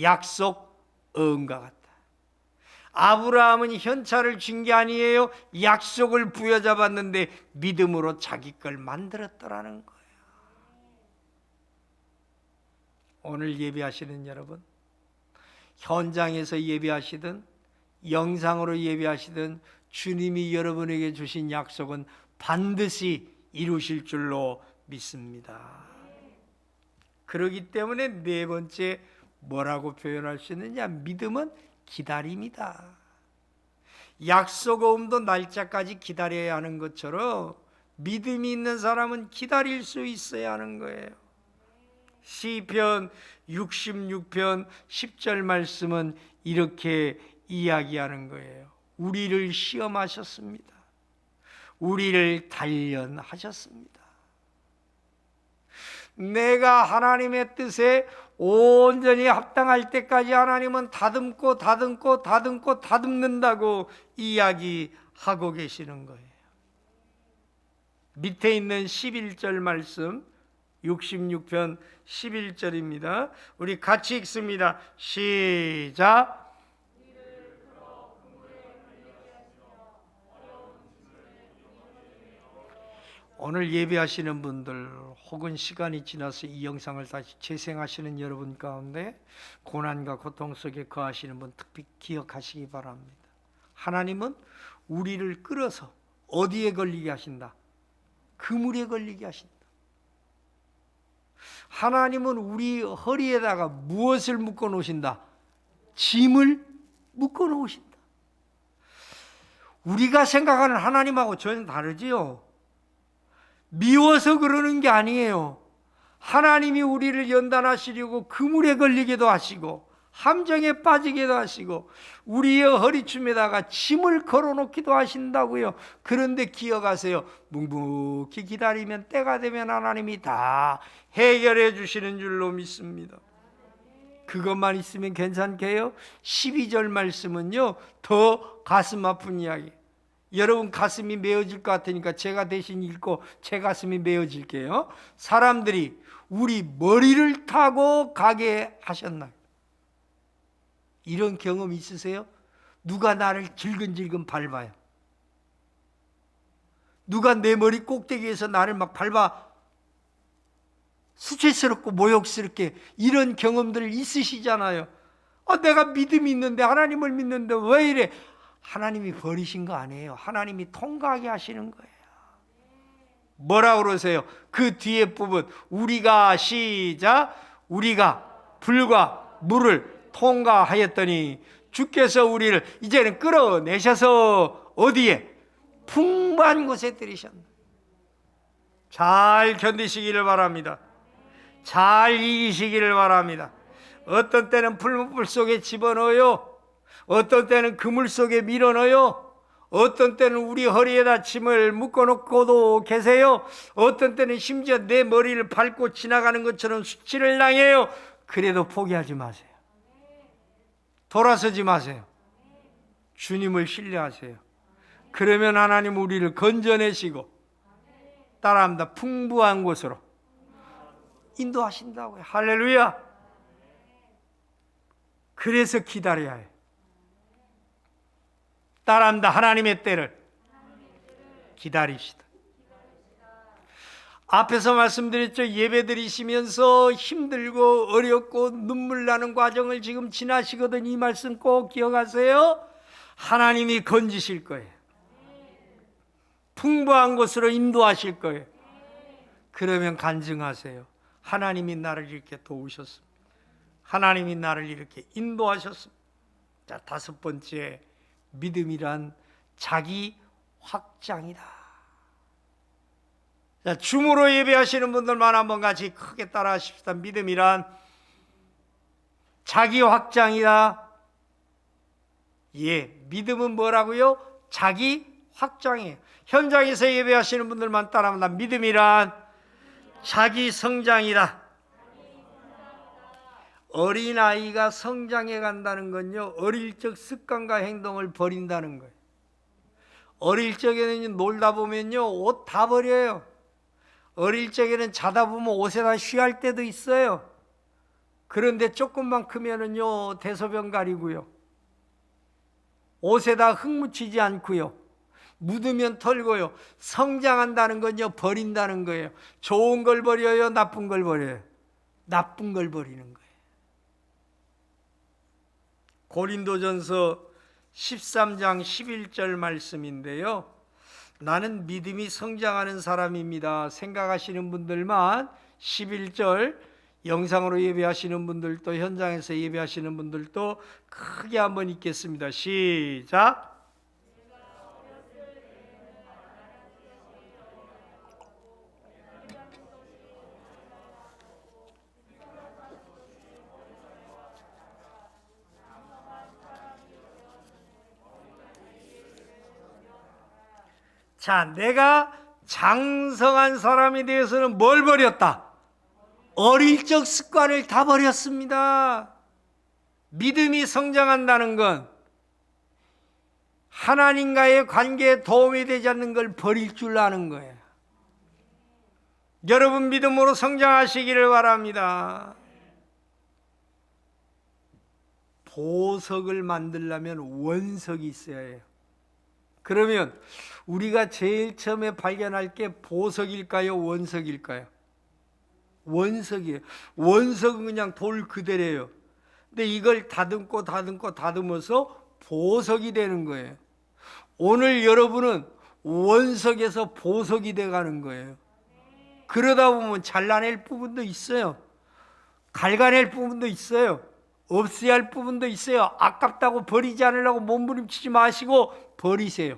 약속 응과 같다. 아브라함은 현찰을 준 게 아니에요. 약속을 부여잡았는데 믿음으로 자기 걸 만들었더라는 거예요. 오늘 예배하시는 여러분, 현장에서 예배하시든 영상으로 예배하시든 주님이 여러분에게 주신 약속은 반드시 이루실 줄로 믿습니다. 그렇기 때문에 네 번째 뭐라고 표현할 수 있느냐? 믿음은 기다림이다. 약속음도 날짜까지 기다려야 하는 것처럼 믿음이 있는 사람은 기다릴 수 있어야 하는 거예요. 시편 66편 10절 말씀은 이렇게 이야기하는 거예요. 우리를 시험하셨습니다. 우리를 단련하셨습니다. 내가 하나님의 뜻에 온전히 합당할 때까지 하나님은 다듬는다고 이야기하고 계시는 거예요. 밑에 있는 11절 말씀 66편 11절입니다. 우리 같이 읽습니다. 시작. 오늘 예배하시는 분들 혹은 시간이 지나서 이 영상을 다시 재생하시는 여러분 가운데 고난과 고통 속에 거하시는 분 특히 기억하시기 바랍니다. 하나님은 우리를 끌어서 어디에 걸리게 하신다? 그물에 걸리게 하신다. 하나님은 우리 허리에다가 무엇을 묶어 놓으신다? 짐을 묶어 놓으신다. 우리가 생각하는 하나님하고 전혀 다르지요. 미워서 그러는 게 아니에요. 하나님이 우리를 연단하시려고 그물에 걸리게도 하시고 함정에 빠지게도 하시고 우리의 허리춤에다가 짐을 걸어놓기도 하신다고요. 그런데 기억하세요. 묵묵히 기다리면 때가 되면 하나님이 다 해결해 주시는 줄로 믿습니다. 그것만 있으면 괜찮게요. 12절 말씀은요, 더 가슴 아픈 이야기. 여러분 가슴이 메어질 것 같으니까 제가 대신 읽고 제 가슴이 메어질게요. 사람들이 우리 머리를 타고 가게 하셨나요? 이런 경험 있으세요? 누가 나를 질근질근 밟아요. 누가 내 머리 꼭대기에서 나를 막 밟아 수치스럽고 모욕스럽게, 이런 경험들 있으시잖아요. 내가 믿음이 있는데, 하나님을 믿는데 왜 이래? 하나님이 버리신 거 아니에요. 하나님이 통과하게 하시는 거예요. 뭐라고 그러세요? 그 뒤에 부분, 우리가 시작, 우리가 불과 물을 통과하였더니 주께서 우리를 이제는 끌어내셔서 어디에? 풍부한 곳에 들이셨다. 잘 견디시기를 바랍니다. 잘 이기시기를 바랍니다. 어떤 때는 풀무불 속에 집어넣어요. 어떤 때는 그물 속에 밀어넣어요. 어떤 때는 우리 허리에다 짐을 묶어놓고도 계세요. 어떤 때는 심지어 내 머리를 밟고 지나가는 것처럼 수치를 당해요. 그래도 포기하지 마세요. 돌아서지 마세요. 주님을 신뢰하세요. 그러면 하나님 우리를 건져내시고 따라합니다. 풍부한 곳으로 인도하신다고요. 할렐루야. 그래서 기다려야 해요. 따라합니다. 하나님의 때를 기다립시다. 앞에서 말씀드렸죠. 예배 드리시면서 힘들고 어렵고 눈물 나는 과정을 지금 지나시거든. 이 말씀 꼭 기억하세요. 하나님이 건지실 거예요. 풍부한 곳으로 인도하실 거예요. 그러면 간증하세요. 하나님이 나를 이렇게 도우셨습니다. 하나님이 나를 이렇게 인도하셨습니다. 자, 다섯 번째, 믿음이란 자기 확장이다. 자, 줌으로 예배하시는 분들만 한번 같이 크게 따라 하십시다. 믿음이란 자기 확장이다. 예, 믿음은 뭐라고요? 자기 확장이에요. 현장에서 예배하시는 분들만 따라합니다. 믿음이란 자기 성장이다. 어린아이가 성장해 간다는 건요, 어릴 적 습관과 행동을 버린다는 거예요. 어릴 적에는 놀다 보면요, 옷 다 버려요. 어릴 적에는 자다 보면 옷에다 쉬할 때도 있어요. 그런데 조금만 크면은요, 대소변 가리고요, 옷에다 흙 묻히지 않고요, 묻으면 털고요. 성장한다는 건요, 버린다는 거예요. 좋은 걸 버려요, 나쁜 걸 버려요? 나쁜 걸 버리는 거예요. 고린도전서 13장 11절 말씀인데요, 나는 믿음이 성장하는 사람입니다 생각하시는 분들만 11절 영상으로 예배하시는 분들도 현장에서 예배하시는 분들도 크게 한번 읽겠습니다. 시작. 자, 내가 장성한 사람이 되어서는 뭘 버렸다? 어릴 적 습관을 다 버렸습니다. 믿음이 성장한다는 건 하나님과의 관계에 도움이 되지 않는 걸 버릴 줄 아는 거예요. 여러분 믿음으로 성장하시기를 바랍니다. 보석을 만들려면 원석이 있어야 해요. 그러면 우리가 제일 처음에 발견할 게 보석일까요? 원석일까요? 원석이에요. 원석은 그냥 돌 그대로예요. 근데 이걸 다듬어서 보석이 되는 거예요. 오늘 여러분은 원석에서 보석이 돼가는 거예요. 그러다 보면 잘라낼 부분도 있어요. 갈가낼 부분도 있어요. 없애야 할 부분도 있어요. 아깝다고 버리지 않으려고 몸부림치지 마시고 버리세요.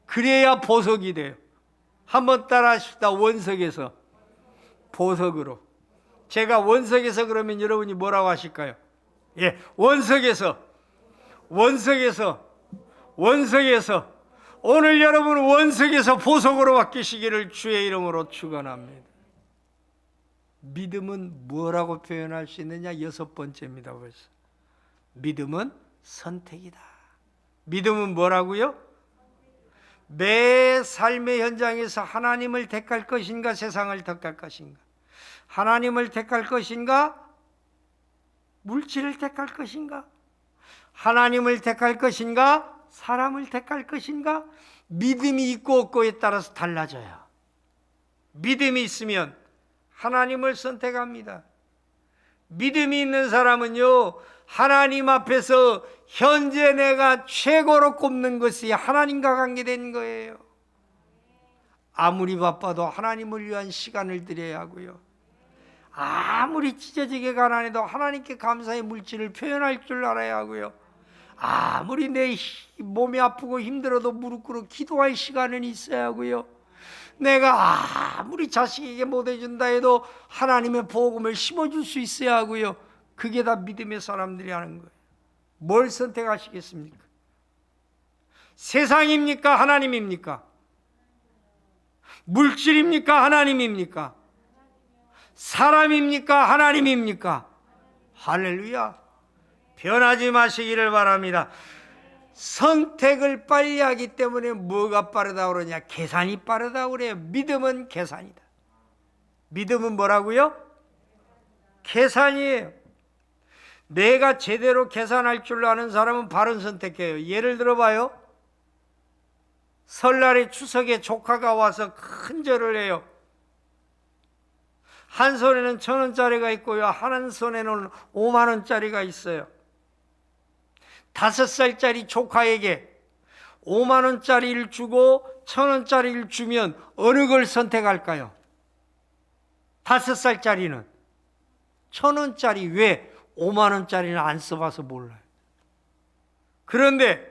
그래야 보석이 돼요. 한번 따라 하십시다. 원석에서 보석으로. 제가 원석에서 그러면 여러분이 뭐라고 하실까요? 예, 원석에서 오늘 여러분 원석에서 보석으로 바뀌시기를 주의 이름으로 축원합니다. 믿음은 뭐라고 표현할 수 있느냐? 6번째입니다. 벌써. 믿음은 선택이다. 믿음은 뭐라고요? 매 삶의 현장에서 하나님을 택할 것인가 세상을 택할 것인가? 하나님을 택할 것인가? 물질을 택할 것인가? 하나님을 택할 것인가? 사람을 택할 것인가? 믿음이 있고 없고에 따라서 달라져요. 믿음이 있으면 하나님을 선택합니다. 믿음이 있는 사람은요, 하나님 앞에서 현재 내가 최고로 꼽는 것이 하나님과 관계된 거예요. 아무리 바빠도 하나님을 위한 시간을 드려야 하고요. 아무리 찢어지게 가난해도 하나님께 감사의 물질을 표현할 줄 알아야 하고요. 아무리 내 몸이 아프고 힘들어도 무릎 꿇어 기도할 시간은 있어야 하고요. 내가 아무리 자식에게 못 해준다 해도 하나님의 복음을 심어줄 수 있어야 하고요. 그게 다 믿음의 사람들이 하는 거예요. 뭘 선택하시겠습니까? 세상입니까? 하나님입니까? 물질입니까? 하나님입니까? 사람입니까? 하나님입니까? 할렐루야. 변하지 마시기를 바랍니다. 선택을 빨리 하기 때문에 뭐가 빠르다고 그러냐? 계산이 빠르다고 그래요. 믿음은 계산이다. 믿음은 뭐라고요? 계산이에요. 내가 제대로 계산할 줄 아는 사람은 바른 선택해요. 예를 들어봐요. 설날에 추석에 조카가 와서 큰 절을 해요. 한 손에는 1,000원짜리가 있고요. 한 손에는 5만 원짜리가 있어요. 5살짜리 조카에게 5만 원짜리를 주고 1,000원짜리를 주면 어느 걸 선택할까요? 5살짜리는 1,000원짜리. 왜? 5만 원짜리는 안 써봐서 몰라요. 그런데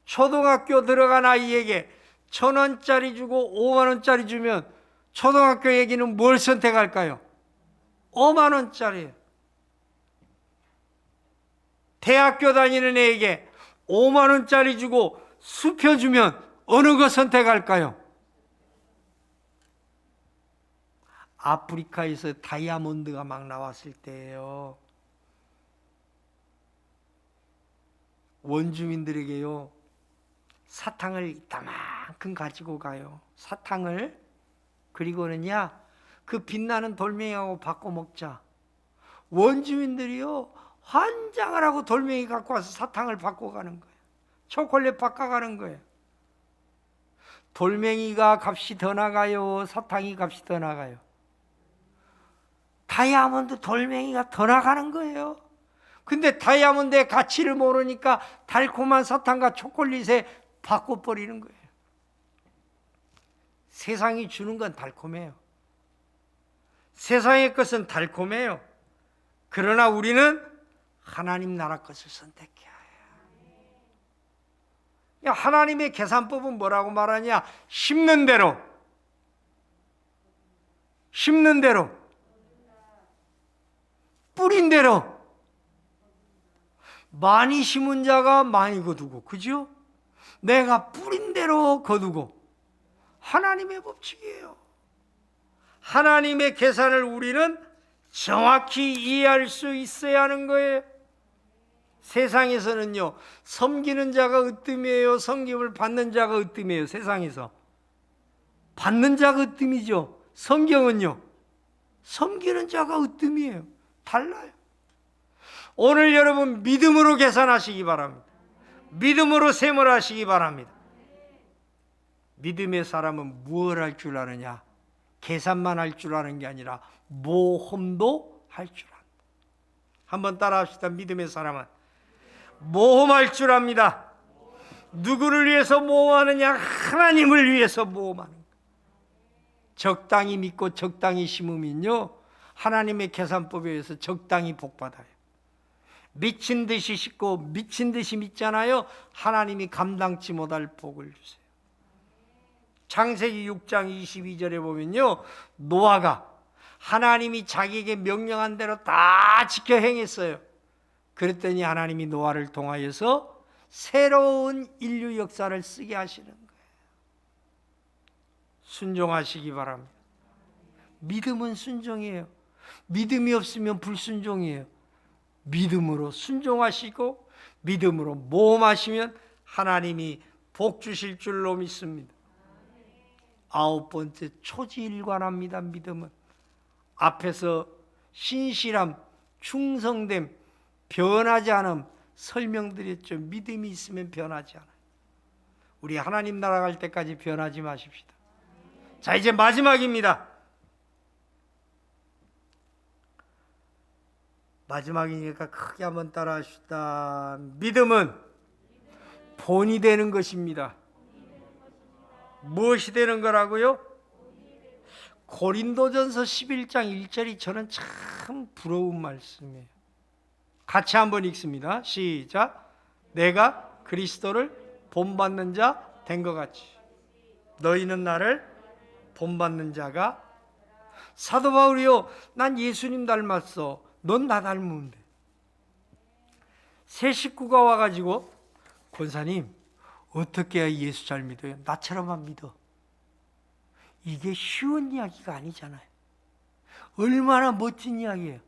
초등학교 들어간 아이에게 1,000원짜리 주고 5만 원짜리 주면 초등학교 애기는 뭘 선택할까요? 5만 원짜리. 대학교 다니는 애에게 5만 원짜리 주고 수표 주면 어느 거 선택할까요? 아프리카에서 다이아몬드가 막 나왔을 때예요. 원주민들에게요, 사탕을 이따만큼 가지고 가요. 사탕을. 그리고는요, 그 빛나는 돌멩이하고 바꿔 먹자. 원주민들이요, 환장을 하고 돌멩이 갖고 와서 사탕을 바꿔가는 거예요. 초콜릿 바꿔가는 거예요. 돌멩이가 값이 더 나가요? 사탕이 값이 더 나가요? 다이아몬드 돌멩이가 더 나가는 거예요. 근데 다이아몬드의 가치를 모르니까 달콤한 사탕과 초콜릿에 바꿔버리는 거예요. 세상이 주는 건 달콤해요. 세상의 것은 달콤해요. 그러나 우리는 하나님 나라 것을 선택해야 해요. 하나님의 계산법은 뭐라고 말하냐? 심는 대로 뿌린 대로. 많이 심은 자가 많이 거두고, 그죠? 내가 뿌린 대로 거두고. 하나님의 법칙이에요. 하나님의 계산을 우리는 정확히 이해할 수 있어야 하는 거예요. 세상에서는요, 섬기는 자가 으뜸이에요, 섬김을 받는 자가 으뜸이에요. 세상에서 받는 자가 으뜸이죠. 성경은요, 섬기는 자가 으뜸이에요. 달라요. 오늘 여러분 믿음으로 계산하시기 바랍니다. 믿음으로 세물하시기 바랍니다. 믿음의 사람은 무엇을 할 줄 아느냐? 계산만 할 줄 아는 게 아니라 모험도 할 줄 안다. 한번 따라 합시다. 믿음의 사람은 모험할 줄 압니다. 누구를 위해서 모험하느냐? 하나님을 위해서 모험하는 거예요. 적당히 믿고 적당히 심으면요, 하나님의 계산법에 의해서 적당히 복받아요. 미친 듯이 씻고 미친 듯이 믿잖아요. 하나님이 감당치 못할 복을 주세요. 창세기 6장 22절에 보면요, 노아가 하나님이 자기에게 명령한 대로 다 지켜 행했어요. 그랬더니 하나님이 노아를 통하여서 새로운 인류 역사를 쓰게 하시는 거예요. 순종하시기 바랍니다. 믿음은 순종이에요. 믿음이 없으면 불순종이에요. 믿음으로 순종하시고 믿음으로 모험하시면 하나님이 복 주실 줄로 믿습니다. 9번째, 초지일관합니다. 믿음은 앞에서 신실함, 충성됨, 변하지 않음 설명드렸죠. 믿음이 있으면 변하지 않아요. 우리 하나님 나라 갈 때까지 변하지 마십시다. 자, 이제 마지막입니다. 마지막이니까 크게 한번 따라 합시다. 믿음은 본이 되는 것입니다. 무엇이 되는 거라고요? 고린도전서 11장 1절이 저는 참 부러운 말씀이에요. 같이 한번 읽습니다. 시작. 내가 그리스도를 본받는 자 된 것 같이 너희는 나를 본받는 자가. 사도 바울이요, 난 예수님 닮았어. 넌 나 닮으면 돼. 새 식구가 와가지고, 권사님 어떻게 해야 예수 잘 믿어요? 나처럼만 믿어. 이게 쉬운 이야기가 아니잖아요. 얼마나 멋진 이야기예요.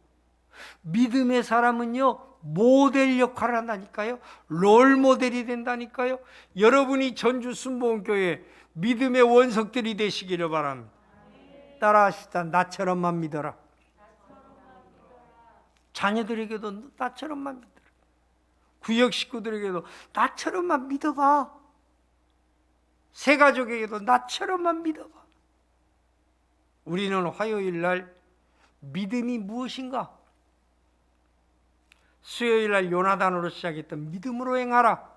믿음의 사람은요, 모델 역할을 한다니까요. 롤 모델이 된다니까요. 여러분이 전주 순복음교회 믿음의 원석들이 되시기를 바랍니다. 따라하시다. 나처럼만 믿어라. 자녀들에게도 나처럼만 믿어라. 구역 식구들에게도 나처럼만 믿어봐. 새 가족에게도 나처럼만 믿어봐. 우리는 화요일 날 믿음이 무엇인가? 수요일 날 요나단으로 시작했던 믿음으로 행하라.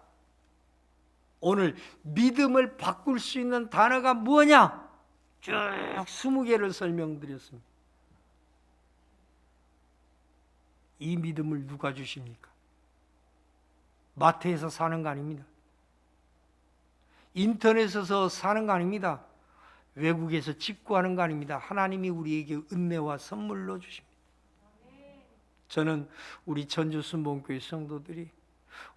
오늘 믿음을 바꿀 수 있는 단어가 뭐냐? 쭉 20개를 설명드렸습니다. 이 믿음을 누가 주십니까? 마트에서 사는 거 아닙니다. 인터넷에서 사는 거 아닙니다. 외국에서 직구하는 거 아닙니다. 하나님이 우리에게 은혜와 선물로 주십니다. 저는 우리 전주 순복음교회 성도들이,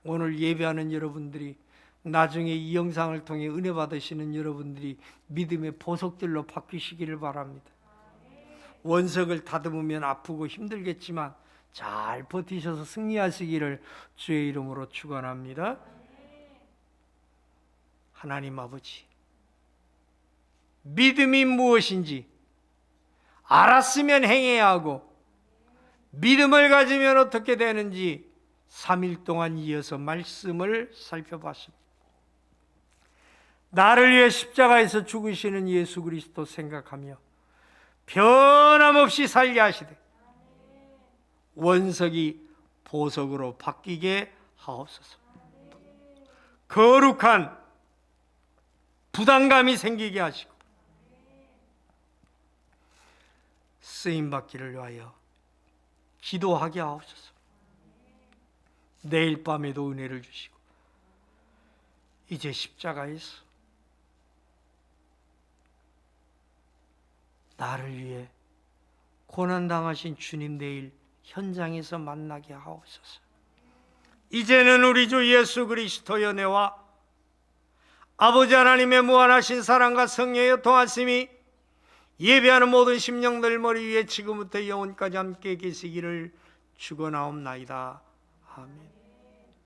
오늘 예배하는 여러분들이, 나중에 이 영상을 통해 은혜 받으시는 여러분들이 믿음의 보석들로 바뀌시기를 바랍니다. 원석을 다듬으면 아프고 힘들겠지만 잘 버티셔서 승리하시기를 주의 이름으로 축원합니다. 하나님 아버지, 믿음이 무엇인지 알았으면 행해야 하고, 믿음을 가지면 어떻게 되는지 3일 동안 이어서 말씀을 살펴봤습니다. 나를 위해 십자가에서 죽으시는 예수 그리스도 생각하며 변함없이 살게 하시되 원석이 보석으로 바뀌게 하옵소서. 거룩한 부담감이 생기게 하시고 쓰임받기를 위하여 기도하게 하옵소서. 내일 밤에도 은혜를 주시고 이제 십자가에서 나를 위해 고난당하신 주님 내일 현장에서 만나게 하옵소서. 이제는 우리 주 예수 그리스도의 은혜와 아버지 하나님의 무한하신 사랑과 성령의 통하심이 예배하는 모든 심령들 머리 위에 지금부터 영원까지 함께 계시기를 축원하옵나이다. 아멘.